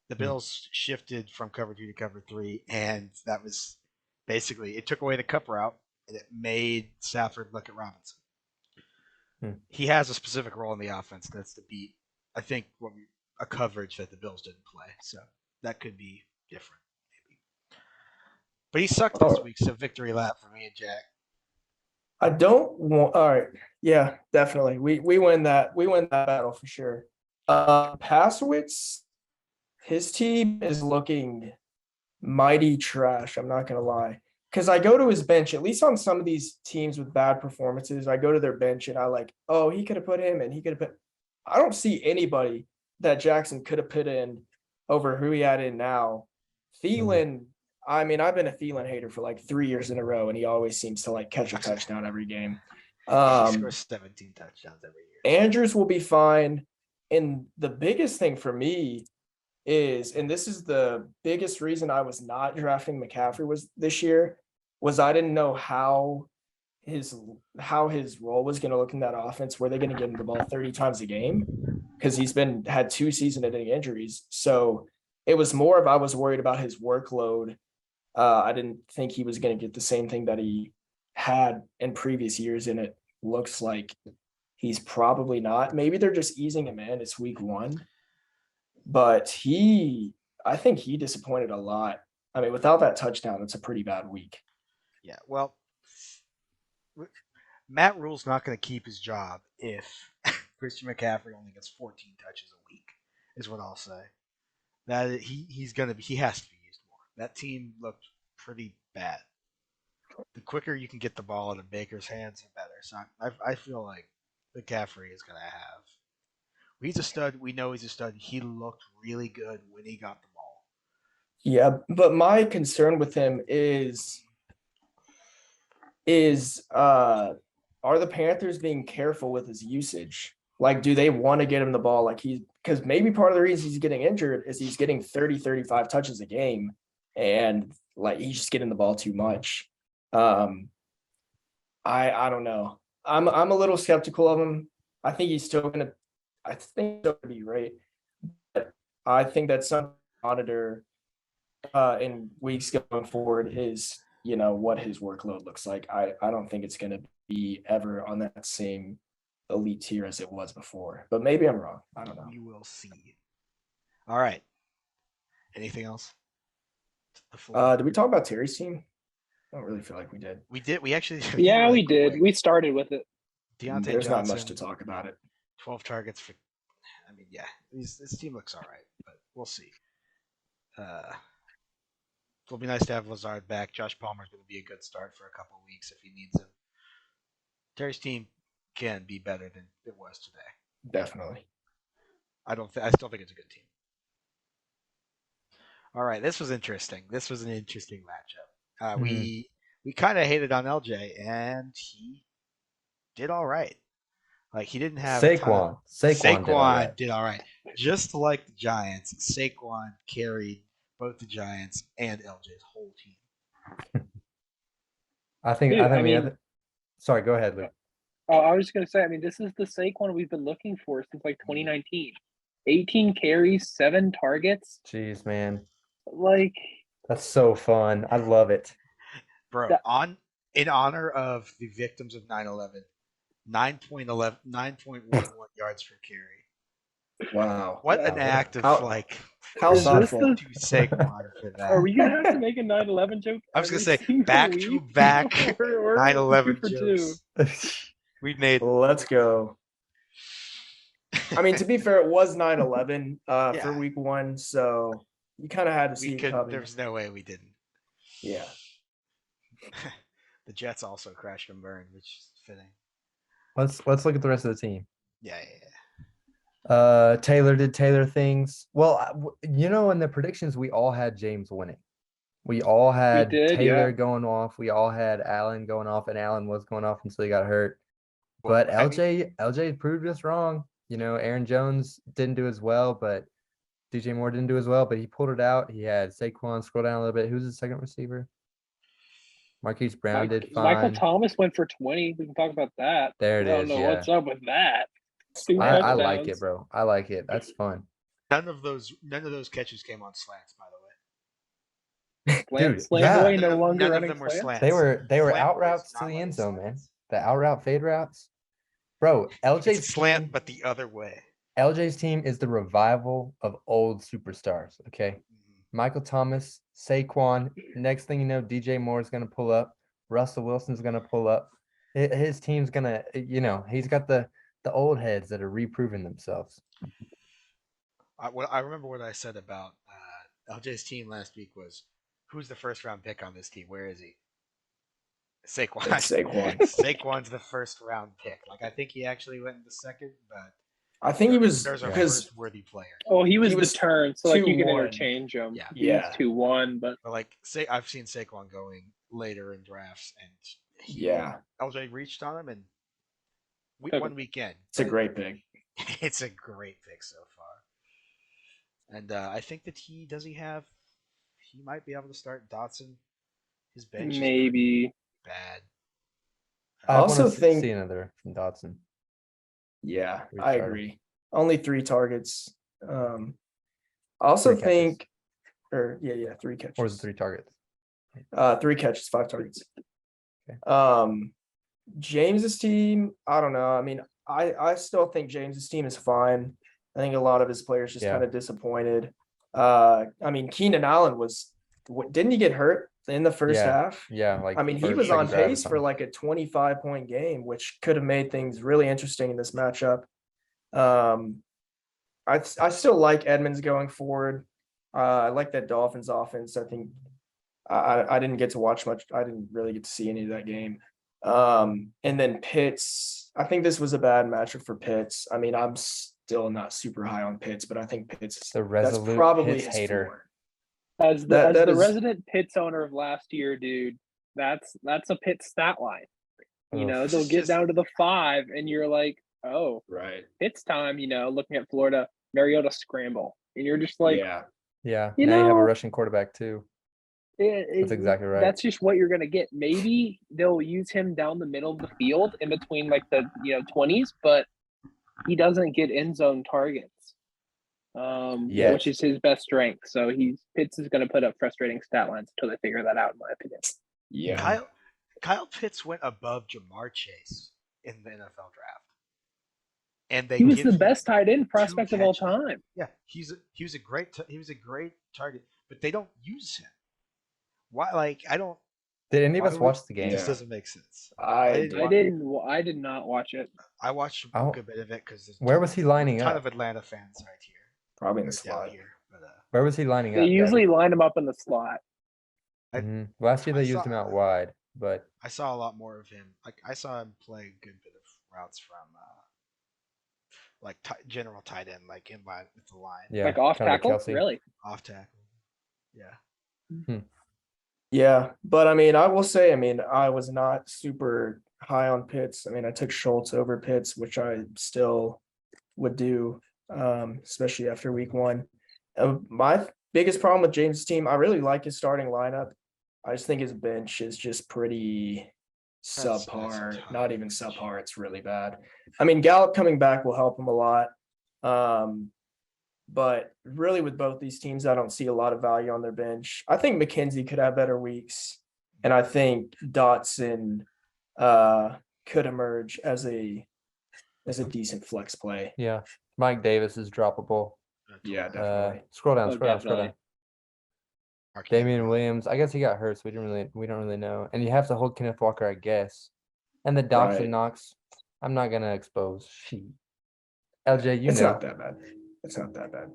The Bills shifted from cover 2 to cover 3, and that was basically it took away the cup route and it made Stafford look at Robinson. He has a specific role in the offense that's to beat, I think, a coverage that the Bills didn't play. So that could be different, maybe. But he sucked this Oh. week, so victory lap for me and Jack. I don't want. All right. Yeah, definitely. We win that. We win that battle for sure. Paszawits, his team is looking mighty trash. I'm not gonna lie. Because I go to his bench, at least on some of these teams with bad performances, I go to their bench and I like, oh, he could have put him and he could have put. I don't see anybody that Jackson could have put in over who he had in now. Thielen, I mean, I've been a Thielen hater for like 3 years in a row, and he always seems to like catch a touchdown every game. He scores 17 touchdowns every year. Andrews will be fine. And the biggest thing for me is, and this is the biggest reason I was not drafting McCaffrey was this year, was I didn't know how his role was going to look in that offense. Were they going to get him the ball 30 times a game? Because he's had 2 season-ending injuries. So it was more of I was worried about his workload. I didn't think he was going to get the same thing that he had in previous years, and it looks like he's probably not. Maybe they're just easing him in. It's week 1. But I think he disappointed a lot. I mean, without that touchdown, it's a pretty bad week. Yeah, well, Matt Rule's not going to keep his job if Christian McCaffrey only gets 14 touches a week, is what I'll say. That he has to be used more. That team looked pretty bad. The quicker you can get the ball into Baker's hands, the better. So I feel like McCaffrey is going to have. He's a stud. We know he's a stud. He looked really good when he got the ball. Yeah, but my concern with him is are the Panthers being careful with his usage? Like, do they want to get him the ball? Like because maybe part of the reason he's getting injured is he's getting 30, 35 touches a game, and like he's just getting the ball too much. I don't know. I'm a little skeptical of him. I think he's still gonna be great. But I think that some monitor in weeks going forward is, what his workload looks like. I don't think it's gonna be ever on that same elite tier as it was before. But maybe I'm wrong. I don't know. We will see. All right. Anything else? Did we talk about Terry's team? I don't really feel like we did. We did. We actually. Yeah, we did. We started with it. Deontay There's Johnson, not much to talk about it. 12 targets for. I mean, yeah, this team looks all right, but we'll see. It'll be nice to have Lazard back. Josh Palmer's going to be a good start for a couple of weeks if he needs him. Terry's team can be better than it was today. Definitely. I still think it's a good team. All right, this was interesting. This was an interesting matchup. We kind of hated on LJ, and he did all right. Like, he didn't have Saquon. Saquon did all right. Just like the Giants, Saquon carried both the Giants and LJ's whole team. Sorry, go ahead, Luke. I was just going to say, I mean, this is the Saquon we've been looking for since like 2019. 18 carries, 7 targets. Jeez, man. Like, that's so fun. I love it. Bro, in honor of the victims of 9/11, 9.11 yards per carry. Wow. What an act of how thoughtful to Saquon for that. Are we going to have to make a 9/11 joke? I was going to say back to back 9/11 jokes. We made. Let's go. I mean, to be fair, it was 9/11 for week 1, so you kind of had to see it coming. There's no way we didn't. Yeah. The Jets also crashed and burned, which is fitting. Let's look at the rest of the team. Yeah. Taylor did Taylor things. Well, in the predictions, we all had James winning. We all had Taylor going off. We all had Allen going off, and Allen was going off until he got hurt. But LJ proved us wrong. Aaron Jones didn't do as well, but DJ Moore didn't do as well, but he pulled it out. He had Saquon. Scroll down a little bit. Who's the second receiver? Marquise Brown did fine. Michael Thomas went for 20. We can talk about that. There it is. I don't know what's up with that. I like it, bro. I like it. That's fun. None of those catches came on slants, by the way. Dude, Boy no longer none running of them were slants. They were Slant out boys, routes not to the running end zone, man. slants. The out route fade routes. Bro, LJ's slant, team, but the other way. LJ's team is the revival of old superstars. Okay. Michael Thomas, Saquon. Next thing you know, DJ Moore is gonna pull up. Russell Wilson's gonna pull up. His team's gonna, he's got the old heads that are reproving themselves. I remember what I said about LJ's team last week was, who's the first round pick on this team? Where is he? Saquon. Saquon. Saquon's the first round pick. Like, I think he actually went in the second, but I think he was There's a because first worthy player. Oh, he was He the was turn, so like you can 2-1. interchange them. Yeah. He was 2-1, but But like, say I've seen Saquon going later in drafts, and LJ reached on him, and one weekend. It's a great pick. It's a great pick so far, and I think that he might be able to start Dotson. His bench is maybe bad. I I also want to think- see another from Dotson. Yeah, Three I targets. agree. Only 3 targets. I also 3 catches. think, 3 catches. Or was it 3 targets? 3 catches, 5 targets. Okay. James's team, I don't know. I mean, I still think James's team is fine. I think a lot of his players just Yeah. kind of disappointed. I mean, Keenan Allen didn't he get hurt in the first Yeah. half? Yeah, like I mean, he first, was second on drive or pace for something. like a 25-point game, which could have made things really interesting in this matchup. I still like Edmonds going forward. I like that Dolphins offense. I think I didn't get to watch much. I didn't really get to see any of that game. And then Pitts, I think this was a bad matchup for Pitts. I mean, I'm still not super high on Pitts, but I think Pitts The that's resolute probably Pitts his hater. floor. as the That is- resident Pitts owner of last year, dude, that's a Pitts stat line. You Ugh. know, they'll get down to the 5, and you're like, oh, Right. Pitts time. You know, looking at Florida, Mariota scramble, and you're just like, Yeah. Yeah. You now you have a know- rushing quarterback too. That's exactly right. That's just what you're gonna get. Maybe they'll use him down the middle of the field in between like the 20s, but he doesn't get end zone targets, Yet. which is his best strength. So Pitts is gonna put up frustrating stat lines until they figure that out, in my opinion. Yeah. Kyle Pitts went above Jamar Chase in the NFL draft, and they He was give the him best tight end prospect of all catches. time. Yeah, he was a great target, but they don't use him. Why? Like, I don't. Did any of Why us would- watch the It game? just doesn't make sense. I I did not watch it. I watched I a don't- good bit of it because Where was he lining ton up? of Atlanta fans right here, probably in the down slot. here. But Where was he lining They up? usually line him up in the slot. Last year I they used saw- him out wide, but I saw a lot more of him. Like, I saw him play a good bit of routes from general tight end, like in line with the line, yeah, Like off kinda like tackle, Kelsey. really. off tackle. Yeah. Yeah, but I mean, I will say, I mean, I was not super high on Pitts. I mean, I took Schultz over Pitts, which I still would do, especially after week 1. My biggest problem with James' team, I really like his starting lineup. I just think his bench is just pretty That's subpar. tough. Not even subpar, it's really bad. I mean, Gallup coming back will help him a lot. But really with both these teams, I don't see a lot of value on their bench. I think McKenzie could have better weeks. And I think Dotson could emerge as a decent flex play. Yeah, Mike Davis is droppable. Yeah, definitely. Scroll down, Oh, scroll down. definitely. Damian Williams. I guess he got hurt, so we don't really know. And you have to hold Kenneth Walker, I guess. And the Docs Right. and Knox. I'm not gonna expose. She. LJ, you It's know. not that bad. It's not that bad.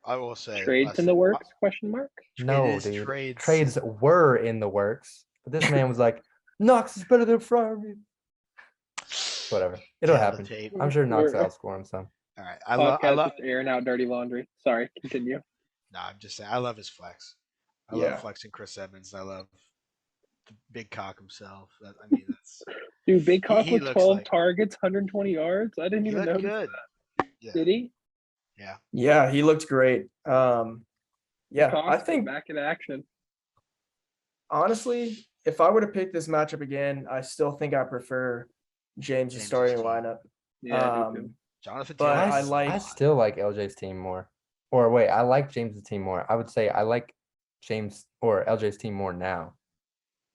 I will say Trades in the works? Question mark. No, is dude. trades. Trades were in the works, but this man was like, Knox is better than Fryer. Whatever. It'll Tell the happen. tape. I'm sure Knox We're- will outscore him some. All right, I love. Just airing out dirty laundry. Sorry, continue. No, I'm just saying. I love his flex. I Yeah. love flexing Chris Evans. I love the big cock himself. I mean, that's Dude, Big Cock he with looks 12 like- targets, 120 yards. I didn't he even looked know. good. Yeah. Did he? Yeah. Yeah, he looked great. Yeah, Cock, I think back in action. honestly, if I were to pick this matchup again, I still think I prefer James' James's starting team. lineup. Yeah, I do too. Jonathan But Taylor. I like- I still like LJ's team more. Or wait, I like James's team more. I would say I like James or LJ's team more now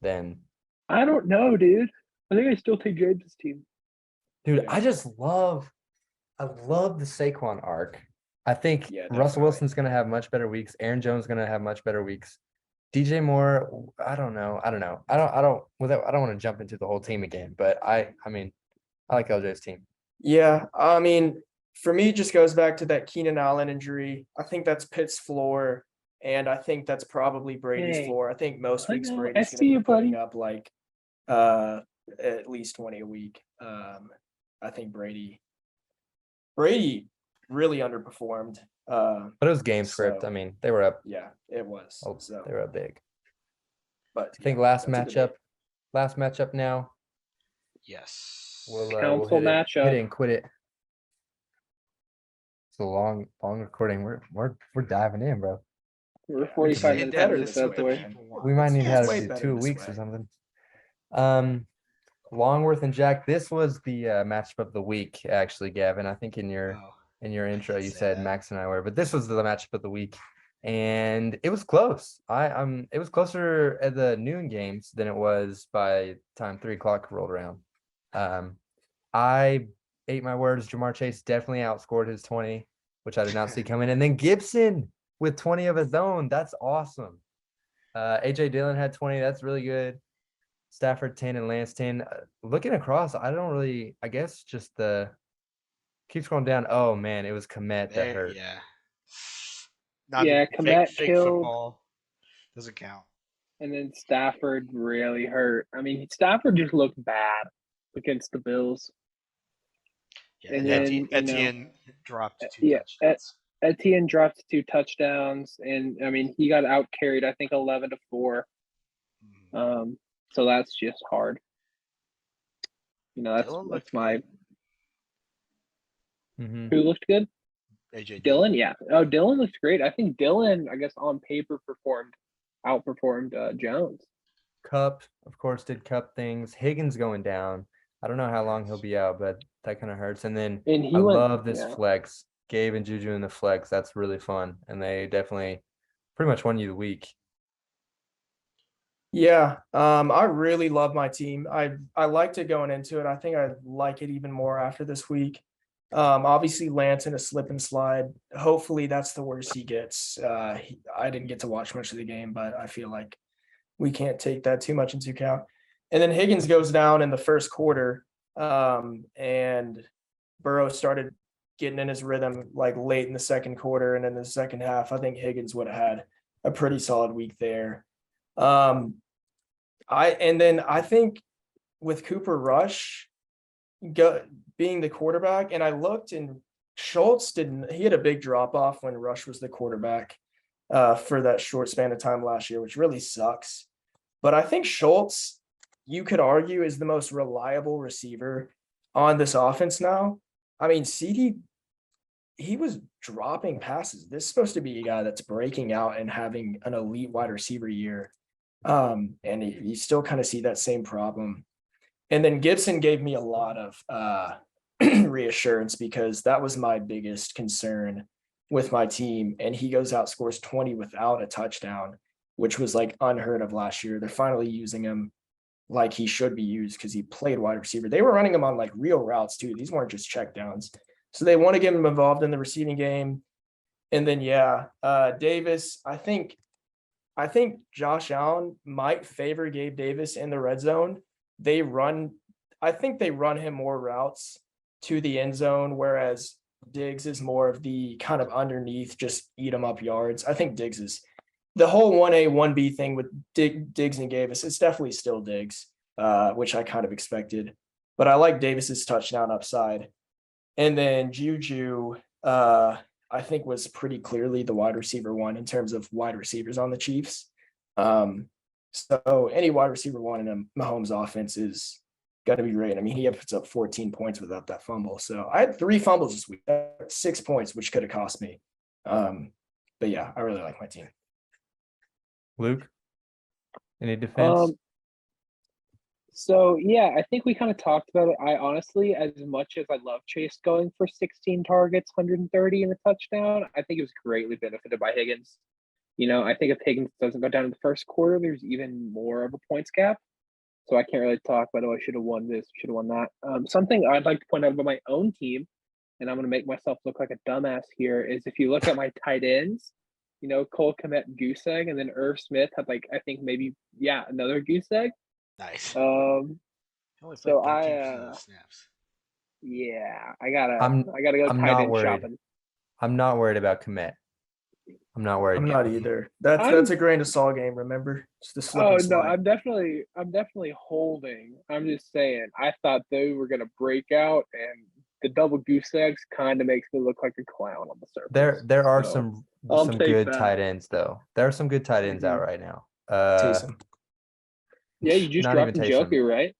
than I don't know, dude. I think I still take James' team. dude. Yeah. I love the Saquon arc. I think Yeah, Russell definitely. Wilson's gonna have much better weeks. Aaron Jones is gonna have much better weeks. DJ Moore, I don't know. I don't want to jump into the whole team again, but I mean, I like LJ's team. Yeah, I mean, for me, it just goes back to that Keenan Allen injury. I think that's Pitt's floor, and I think that's probably Brady's Hey, floor. I think most I weeks know, I Brady's see going to you, be putting buddy. up like at least 20 a week. I think Brady really underperformed. But it was game script. So- I mean, they were up. Yeah, it was. Oh, So, they were up big. but I think yeah, last that's a debate. matchup now. Yes. We'll Council hit it, matchup. hit it and quit it. It's a long recording. We're diving in, bro. We're Yeah, 45 it's minutes better into this this way, bad boy. man. We might need to have It's way to do better 2 this weeks or way. something. Longworth and Jack. This was the matchup of the week, actually, Gavin. I think in your intro did you say said that. Max and I were, but this was the matchup of the week, and it was close. It was closer at the noon games than it was by the time 3 o'clock rolled around. I ate my words. Jamar Chase definitely outscored his 20, which I did not see coming, and then Gibson with 20 of his own. That's awesome. AJ Dillon had 20. That's really good. Stafford 10 and Lance 10. Looking across, I don't really, I guess just keep scrolling down. Oh man, it was Komet that hurt. Yeah. Yeah, Komet fake killed. football doesn't count. And then Stafford really hurt. I mean, Stafford just looked bad against the Bills. Yeah, And Etienne, then, Etienne dropped 2 yeah, touchdowns. Etienne dropped 2 touchdowns, and I mean he got out carried. I think 11-4. So that's just hard. That's Dylan looked my. Mhm. Who looked good? AJ Dylan, yeah. Oh, Dylan looks great. I think Dylan, I guess on paper, outperformed Jones. Cup, of course, did Cup things. Higgins going down. I don't know how long he'll be out, but that kind of hurts. And then And he I went, love this yeah. flex. Gabe and Juju in the flex. That's really fun. And they definitely pretty much won you the week. Yeah, I really love my team. I liked it going into it. I think I like it even more after this week. Obviously Lance in a slip and slide. Hopefully that's the worst he gets. I didn't get to watch much of the game, but I feel like we can't take that too much into account. And then Higgins goes down in the first quarter, and Burrow started getting in his rhythm like late in the second quarter, and in the second half, I think Higgins would have had a pretty solid week there. I think with Cooper Rush being the quarterback, and I looked, and Schultz he had a big drop off when Rush was the quarterback for that short span of time last year, which really sucks. But I think Schultz, you could argue, is the most reliable receiver on this offense now. I mean, CD, he was dropping passes. This is supposed to be a guy that's breaking out and having an elite wide receiver year. And you still kind of see that same problem. And then Gibson gave me a lot of reassurance, because that was my biggest concern with my team. And he goes out, scores 20 without a touchdown, which was like unheard of last year. They're finally using him like he should be used, because he played wide receiver. They were running him on like real routes too. These weren't just check downs. So they want to get him involved in the receiving game. And then, Davis, I think Josh Allen might favor Gabe Davis in the red zone. I think they run him more routes to the end zone, whereas Diggs is more of the kind of underneath, just eat them up yards. I think Diggs is the whole 1A, 1B thing with Diggs and Davis. It's definitely still Diggs, which I kind of expected. But I like Davis's touchdown upside. And then Juju, I think was pretty clearly the wide receiver one in terms of wide receivers on the Chiefs. So any wide receiver one in a Mahomes offense is going to be great. I mean, he puts up 14 points without that fumble. So I had 3 fumbles this week, 6 points, which could have cost me. But yeah, I really like my team. Luke, any defense? So yeah, I think we kind of talked about it. I honestly, as much as I love Chase going for 16 targets, 130 and a touchdown, I think it was greatly benefited by Higgins. I think if Higgins doesn't go down in the first quarter, there's even more of a points gap. So I can't really talk about, I should have won this, should have won that. Something I'd like to point out about my own team, and I'm going to make myself look like a dumbass here, is if you look at my tight ends, Cole Kmet, goose egg, and then Irv Smith had another goose egg. Nice. So snaps. Yeah, I gotta go I'm tight not end worried. shopping. I'm not worried about Komet. I'm not worried. I'm not either. That's a grain of salt game. Remember, it's the slip and slide. I'm definitely holding. I'm just saying. I thought they were gonna break out, and the double goose eggs kind of makes me look like a clown on the surface. There are So, some I'll take good that. tight ends though. There are some good tight ends out Mhm. right now. Taysom. Yeah, you just not dropped even Njoku, Taysom. right?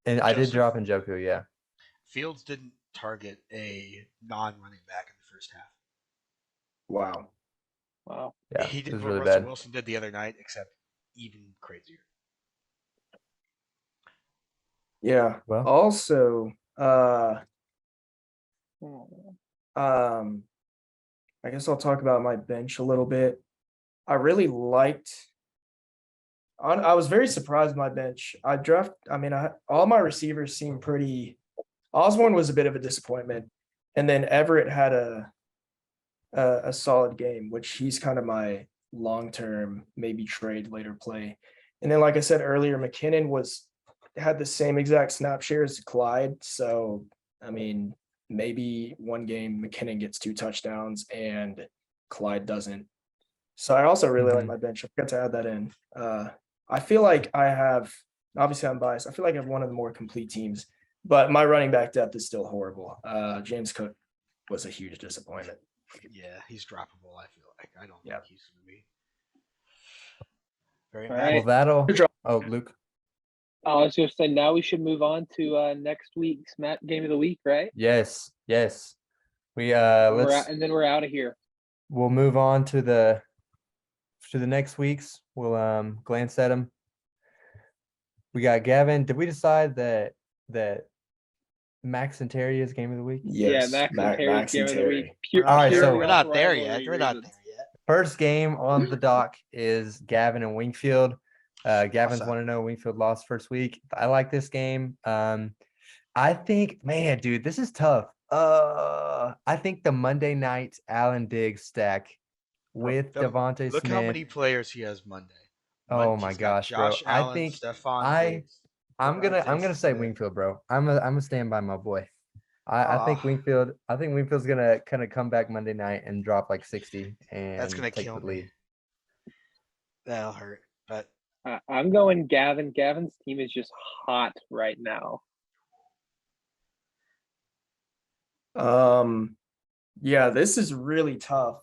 And I did Joseph. drop in Njoku, yeah. Fields didn't target a non-running back in the first half. Wow. Wow. Yeah, He it did was what really Russell bad. Wilson did the other night, except even crazier. Yeah. Well. Also, Oh. I guess I'll talk about my bench a little bit. I really liked. I was very surprised with my bench. All my receivers seemed pretty. Osborne was a bit of a disappointment, and then Everett had a solid game, which he's kind of my long-term maybe trade later play. And then, like I said earlier, McKinnon had the same exact snap share as Clyde. So, I mean, maybe one game McKinnon gets 2 touchdowns and Clyde doesn't. So I also really like my bench. I forgot to add that in. I feel like I have, obviously I'm biased. I feel like I have one of the more complete teams, but my running back depth is still horrible. James Cook was a huge disappointment. Yeah, he's droppable. I feel like I don't Yeah. think he's gonna be very All mad. right. Well, that'll. Good job. Oh, Luke. I was just saying now we should move on to next week's game of the week, right? Yes. We And let's. and then we're out of here. We'll move on to the next week's. We'll glance at them. We got Gavin. Did we decide that Max and Terry is game of the week? Yes, yeah, Max and Terry's Max game and of the week. Terry. All right, so- We're not there yet. We're not there yet. First game on the dock is Gavin and Wingfield. Gavin's Awesome. 1-0. Wingfield lost first week. I like this game. I think, man, dude, this is tough. I think the Monday night Allen Diggs stack with Phil, Devontae Look Smith. how many players he has Monday. Oh my He's got gosh, bro. Josh I Allen, think Stephon Diggs, I'm Devontae gonna say Smith. Wingfield, bro. I'm gonna stand by my boy. I think Wingfield's gonna kind of come back Monday night and drop like 60 and That's gonna take kill the me. lead. That'll hurt. But I'm going Gavin. Gavin's team is just hot right now. Yeah, this is really tough.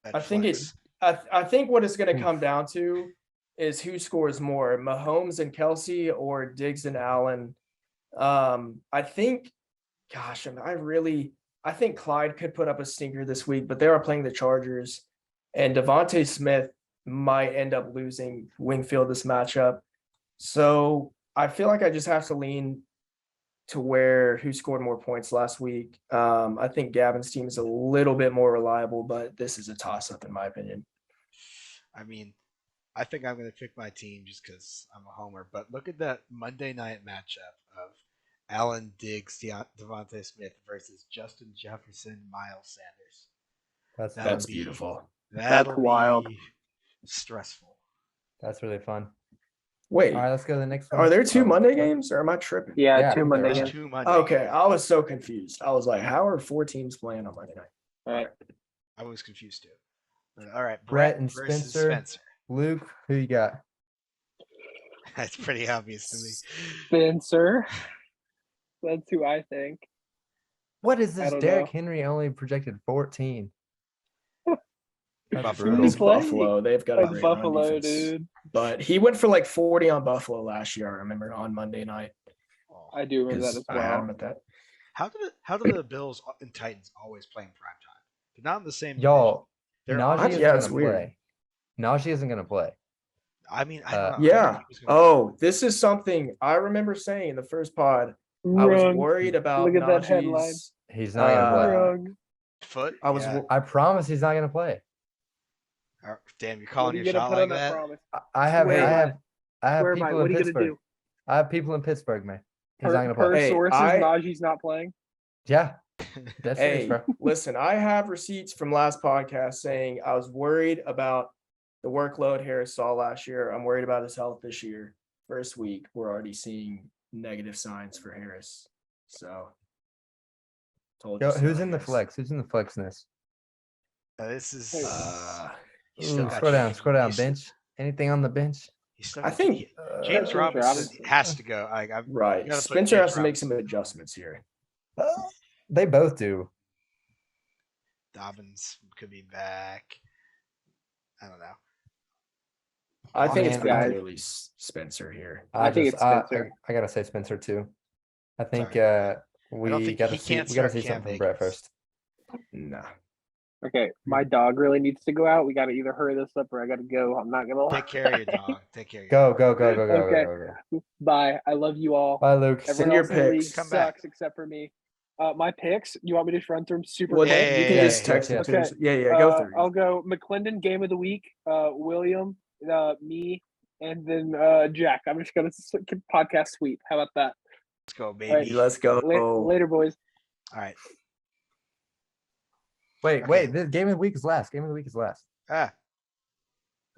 that I think flex. I think what it's going to Oof. come down to is who scores more, Mahomes and Kelsey or Diggs and Allen. I think, gosh, I think Clyde could put up a stinker this week, but they are playing the Chargers, and Devontae Smith might end up losing Wingfield this matchup. So I feel like I just have to lean to who scored more points last week. I think Gavin's team is a little bit more reliable, but this is a toss-up in my opinion. I mean, I think I'm going to pick my team just because I'm a homer. But look at that Monday night matchup of Allen Diggs, Devontae Smith versus Justin Jefferson, Miles Sanders. That's beautiful. That'll wild. be stressful. That's really fun. Wait, All right, let's go to the next one. are there 2 Oh, Monday games or am I tripping? Yeah, Yeah, 2 Monday there games. There's 2 Monday. Okay, I was so confused. I was like, how are 4 teams playing on Monday night? All right. I was confused too. All right, Brett Brett and versus Spencer. Luke, who you got? That's pretty obvious to me. Spencer. That's who I think. What is I this? don't Derrick know. Henry only projected 14. That's Buffalo. brutal. It's play? Buffalo. They've got a Like great run Buffalo, defense. dude. But he went for like 40 on Buffalo last year, I remember, on Monday night. Oh. I do remember that as I had well. him at that. How do the Bills and Titans always play in prime time? They're not in the same Y'all, division. Najee They're isn't Yeah, it's gonna weird. play. Najee isn't gonna play. I mean, I don't know. I Yeah. think he was gonna- Oh, this is something I remember saying in the first pod. I was Wrong. worried about Look at that headline. Najee's. He's not gonna play. Wrong. foot. I was. Yeah. I promise he's not gonna play. Damn, you're What calling are you your gonna shot put like on that that? promise? I have Swear Swear by. people What in are you gonna Pittsburgh. do? I have people in Pittsburgh, man. He's not gonna Per play. Hey, sources, I- Najee's not playing. Yeah, that's serious, Hey, bro. listen, I have receipts from last podcast saying I was worried about the workload Harris saw last year. I'm worried about his health this year. First week, we're already seeing negative signs for Harris. So, told Yo, you so, who's I in the guess. flex? Who's in the flex in this? This is. Uh, He's still Ooh, got scroll down, James- scroll down. he's- Bench. Anything on the bench? he's still I got think- James James Robinson Robinson. has to go. right. gotta put Spencer James has to make some Robinson. adjustments here. They both do. Dobbins could be back. I don't know. I think it's Guys. clearly Spencer here. I think it's Spencer. I gotta say Spencer too. I think Sorry. we think gotta he see can't we gotta start see Cam something from Brett Akers. first. Nah. Okay, my dog really needs to go out. We got to either hurry this up or I got to go. I'm not gonna lie. Take care of your dog. Take care of your Go, dog. go, go, go, go, Okay. go, go. Bye. I love you all. Bye, Luke. Send Everyone your else in the league picks. Come sucks back. except for me. My picks. You want me to just run through them super Well, quick? you can Yeah, just yeah, text yeah, it to yeah. us. Yeah, go through. I'll go McClendon game of the week. William, me, and then Jack. I'm just gonna podcast sweep. How about that? Let's go, All baby. right. Let's go. Later, boys. All right. Wait, Okay. wait. The game of the week is last. Game of the week is last. Ah,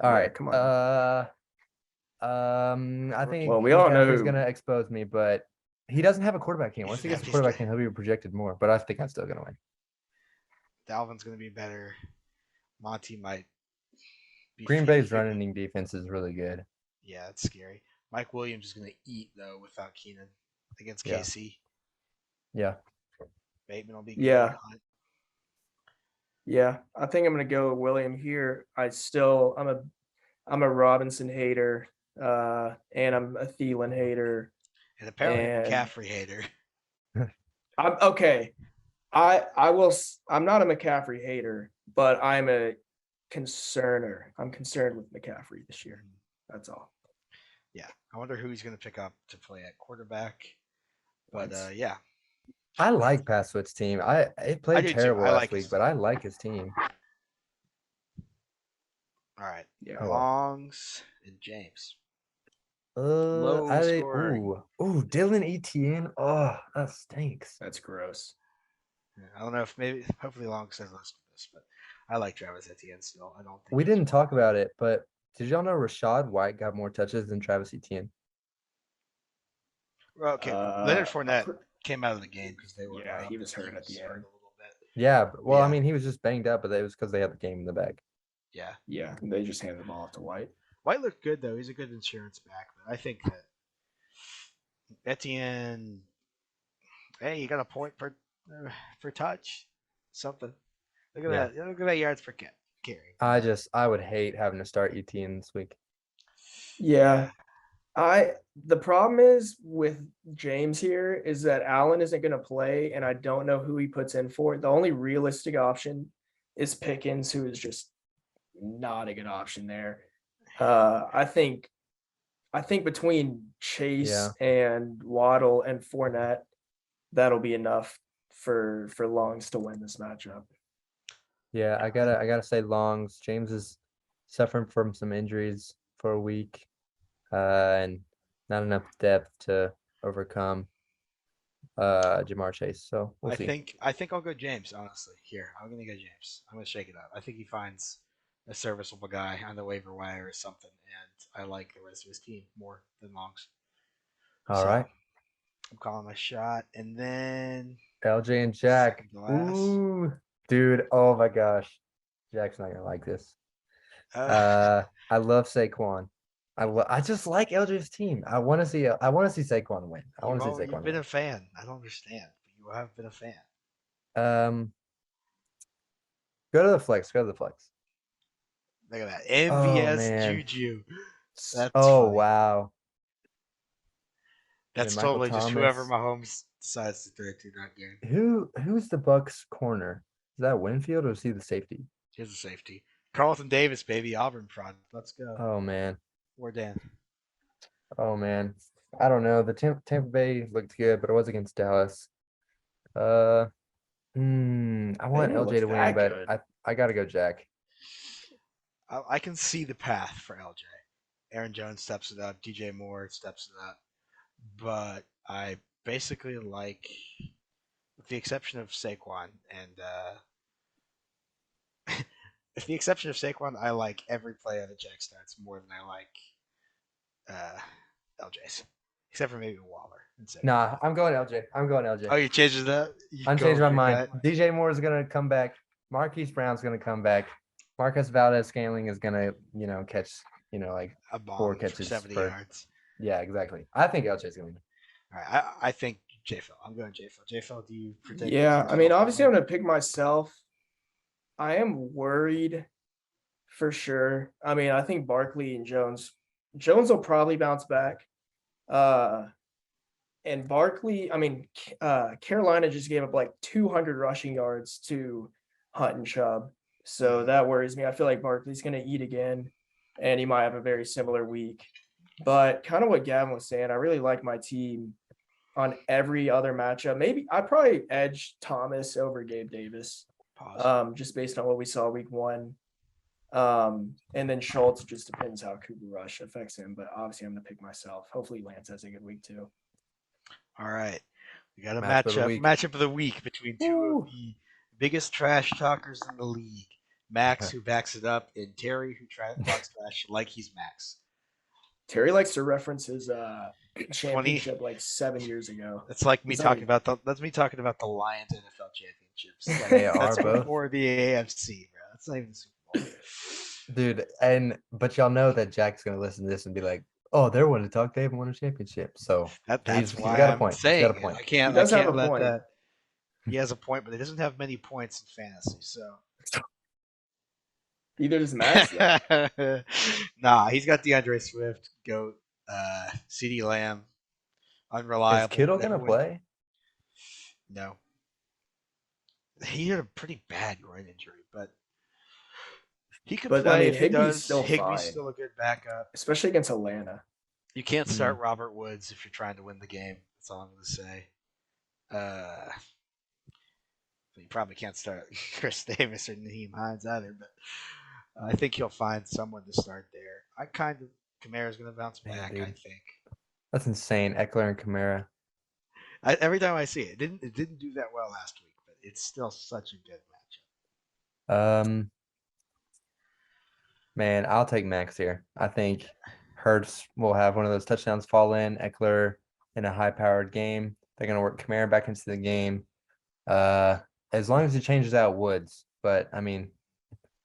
All Yeah, right. come on. I think Well, we all know Jeffrey's who- gonna expose me, but he doesn't have a quarterback game. Once he gets a quarterback game, he'll be projected more. But I think I'm still gonna win. Dalvin's going to be better. Monty might be Green 50-50. Bay's running defense is really good. Yeah, that's scary. Mike Williams is going to eat, though, without Keenan against Yeah. KC. Yeah. Bateman will be good. Yeah. Yeah, I think I'm gonna go with William here. I'm a Robinson hater, and I'm a Thielen hater. And apparently a And- McCaffrey hater. I'm okay. I'm not a McCaffrey hater, but I'm a concerner. I'm concerned with McCaffrey this year. That's all. Yeah. I wonder who he's going to pick up to play at quarterback. But, Wentz. yeah. I like Paszawits' team. It played do too. terrible I last like his week, but I like his team. All right. Yeah. Oh, well. Longs and James. Ooh, scoring. Dylan Etienne. Oh, that stinks. That's gross. Yeah, I don't know if hopefully Long says less to this, but I like Travis Etienne still. I don't think We he's didn't talk about it, but did y'all know Rashad White got more touches than Travis Etienne? Well, okay. Leonard Fournette came out of the game because they were. Yeah, up he was and hurt at the hurt end. a little bit. Yeah, well, I Yeah. mean, he was just banged up, but it was because they had the game in the bag. Yeah. Yeah, they just handed the ball off to White. White looked good though. He's a good insurance back, but I think that Etienne. Hey, you got a point for touch, something. Look at Yeah. that! Look at that yards per carry. I would hate having to start Etienne this week. Yeah. The problem is with James here is that Allen isn't going to play, and I don't know who he puts in for it. The only realistic option is Pickens, who is just not a good option there. I think between Chase and Waddle and Fournette, that'll be enough for Longs to win this matchup. Yeah, I gotta say Longs. James is suffering from some injuries for a week, and not enough depth to overcome Jamar Chase. So we'll see. I think I'll go James. Honestly, here I'm gonna go James. I'm gonna shake it up. I think he finds a serviceable guy on the waiver wire or something, and I like the rest of his team more than Longs. All right, I'm calling my shot, and then LJ and Jack. second to last. Ooh, dude. Oh my gosh, Jack's not gonna like this. Uh, I love Saquon. I just like LJ's team. I want to see Saquon win. I want to see you've Saquon been win. a fan. I don't understand, but you have been a fan. Go to the flex. Go to the flex. Look at that MVS man. Juju. That's Oh funny. wow. That's Michael totally just whoever Thomas. Mahomes decides to throw to that game. Who's the Bucks corner? Is that Winfield or is he the safety? Here's a safety. Carlton Davis, baby, Auburn prod. Let's go. Oh man. We're Dan. Oh man. I don't know. The Tampa Bay looked good, but it was against Dallas. I want didn't LJ to look win, that but good. I gotta go Jack. I can see the path for LJ. Aaron Jones steps it up. DJ Moore steps it up. But I basically like, with the exception of Saquon, and with the exception of Saquon, I like every player that Jack starts more than I like LJ's, except for maybe Waller. And Saquon. Nah, I'm going LJ. I'm going LJ. Oh, you changed that? I'm changing my mind. DJ Moore is gonna come back. Marquise Brown's gonna come back. Marcus Valdez-Scantling is gonna, catch, like a bomb 4 for catches 70 for- yards. yeah, exactly. I think LJ's gonna win. All right, I think JFL. I'm going JFL. JFL, do you predict? Yeah, I mean, obviously, I'm going to pick myself. I am worried for sure. I mean, I think Barkley and Jones will probably bounce back. And Barkley, I mean, Carolina just gave up like 200 rushing yards to Hunt and Chubb. So that worries me. I feel like Barkley's going to eat again, and he might have a very similar week. But kind of what Gavin was saying, I really like my team on every other matchup. Maybe I'd probably edge Thomas over Gabe Davis, just based on what we saw week 1. And then Schultz just depends how Cooper Rush affects him. But obviously, I'm going to pick myself. Hopefully, Lance has a good week too. All right. We got a Matchup matchup of the week between two of the biggest trash talkers in the league. Max, who backs it up, and Terry, who talks trash like he's Max. Terry likes to reference his championship like 7 years ago. That's like me talking about the Lions NFL championships. They are that's both. before the AFC, bro. That's not even Super Bowl. Dude, but y'all know that Jack's gonna listen to this and be like, "Oh, they're one to talk. They haven't won a championship." So That's why got a I'm point. saying Got a point. I can't have a let point. that. He has a point, but he doesn't have many points in fantasy. So Either does Max. nah, he's got DeAndre Swift, GOAT, CeeDee Lamb, unreliable. Is Kittle gonna Everyone- play? No. He had a pretty bad groin injury, but he could But, play I mean, if he Higby's does. still Higby's fine. still a good backup. Especially against Atlanta. You can't start Robert Woods if you're trying to win the game. That's all I'm going to say. You probably can't start Chris Davis or Naheem Hines either, but I think he'll find someone to start there. Kamara's going to bounce back, dude. I think. That's insane. Eckler and Kamara. Every time I see it, it didn't do that well last week, but it's still such a good matchup. Man, I'll take Max here. I think Hurts will have one of those touchdowns fall in. Eckler in a high-powered game. They're gonna work Kamara back into the game. As long as he changes out Woods, but I mean,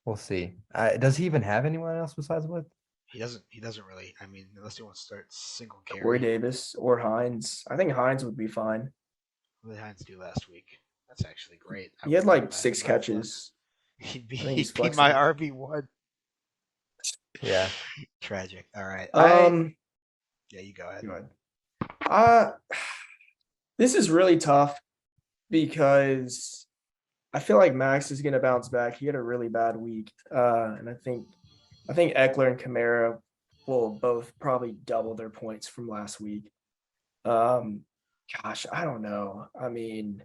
we'll see. Does he even have anyone else besides Woods? He doesn't really. I mean, unless he wants to start single carry. Corey Davis or Hines. I think Hines would be fine. What did Hines do last week? That's actually great. He had like 6 catches. He'd I think he's be my flexible. RB1. Yeah. Tragic. All right. Yeah, you go ahead. Go ahead. This is really tough because I feel like Max is going to bounce back. He had a really bad week, and I think Eckler and Kamara will both probably double their points from last week. Gosh, I don't know. I mean,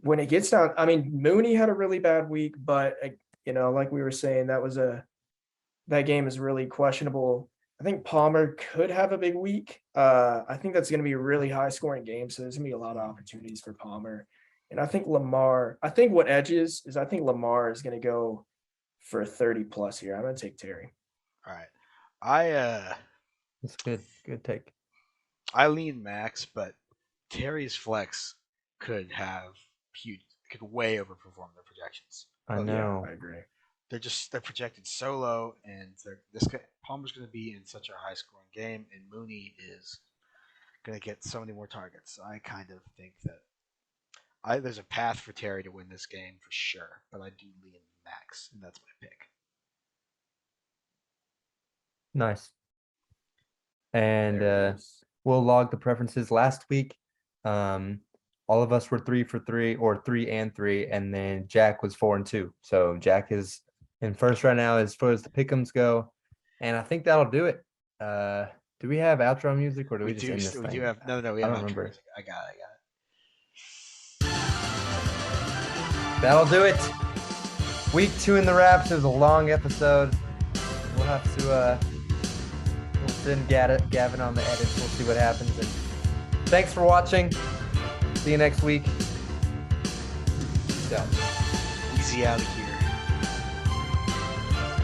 when it gets down, I mean, Mooney had a really bad week, but like we were saying, that game is really questionable. I think Palmer could have a big week. I think that's going to be a really high scoring game. So there's going to be a lot of opportunities for Palmer. And I think what edges is I think Lamar is going to go for 30 plus here. I'm going to take Terry. All right. That's good. Good take. I lean Max, but Terry's flex could way overperform their projections. I know. Yeah, I agree. They're projected so low, and Palmer's going to be in such a high scoring game, and Mooney is going to get so many more targets. So I kind of think that there's a path for Terry to win this game for sure, but I do lean Max, and that's my pick. Nice. And There it is. we'll log the preferences. Last week, all of us were 3 for 3 or 3 and 3, and then Jack was 4 and 2. So Jack is in first right now as far as the pick'ems go, and I think that'll do it. Do we have outro music or do we just end this We thing? do have no. We I have don't outro remember. music. I got it. That'll do it. Week 2 in the wraps. It was a long episode. We'll have to we'll send Gavin on the edits. We'll see what happens. And thanks for watching. See you next week. Peace out. Easy out of here.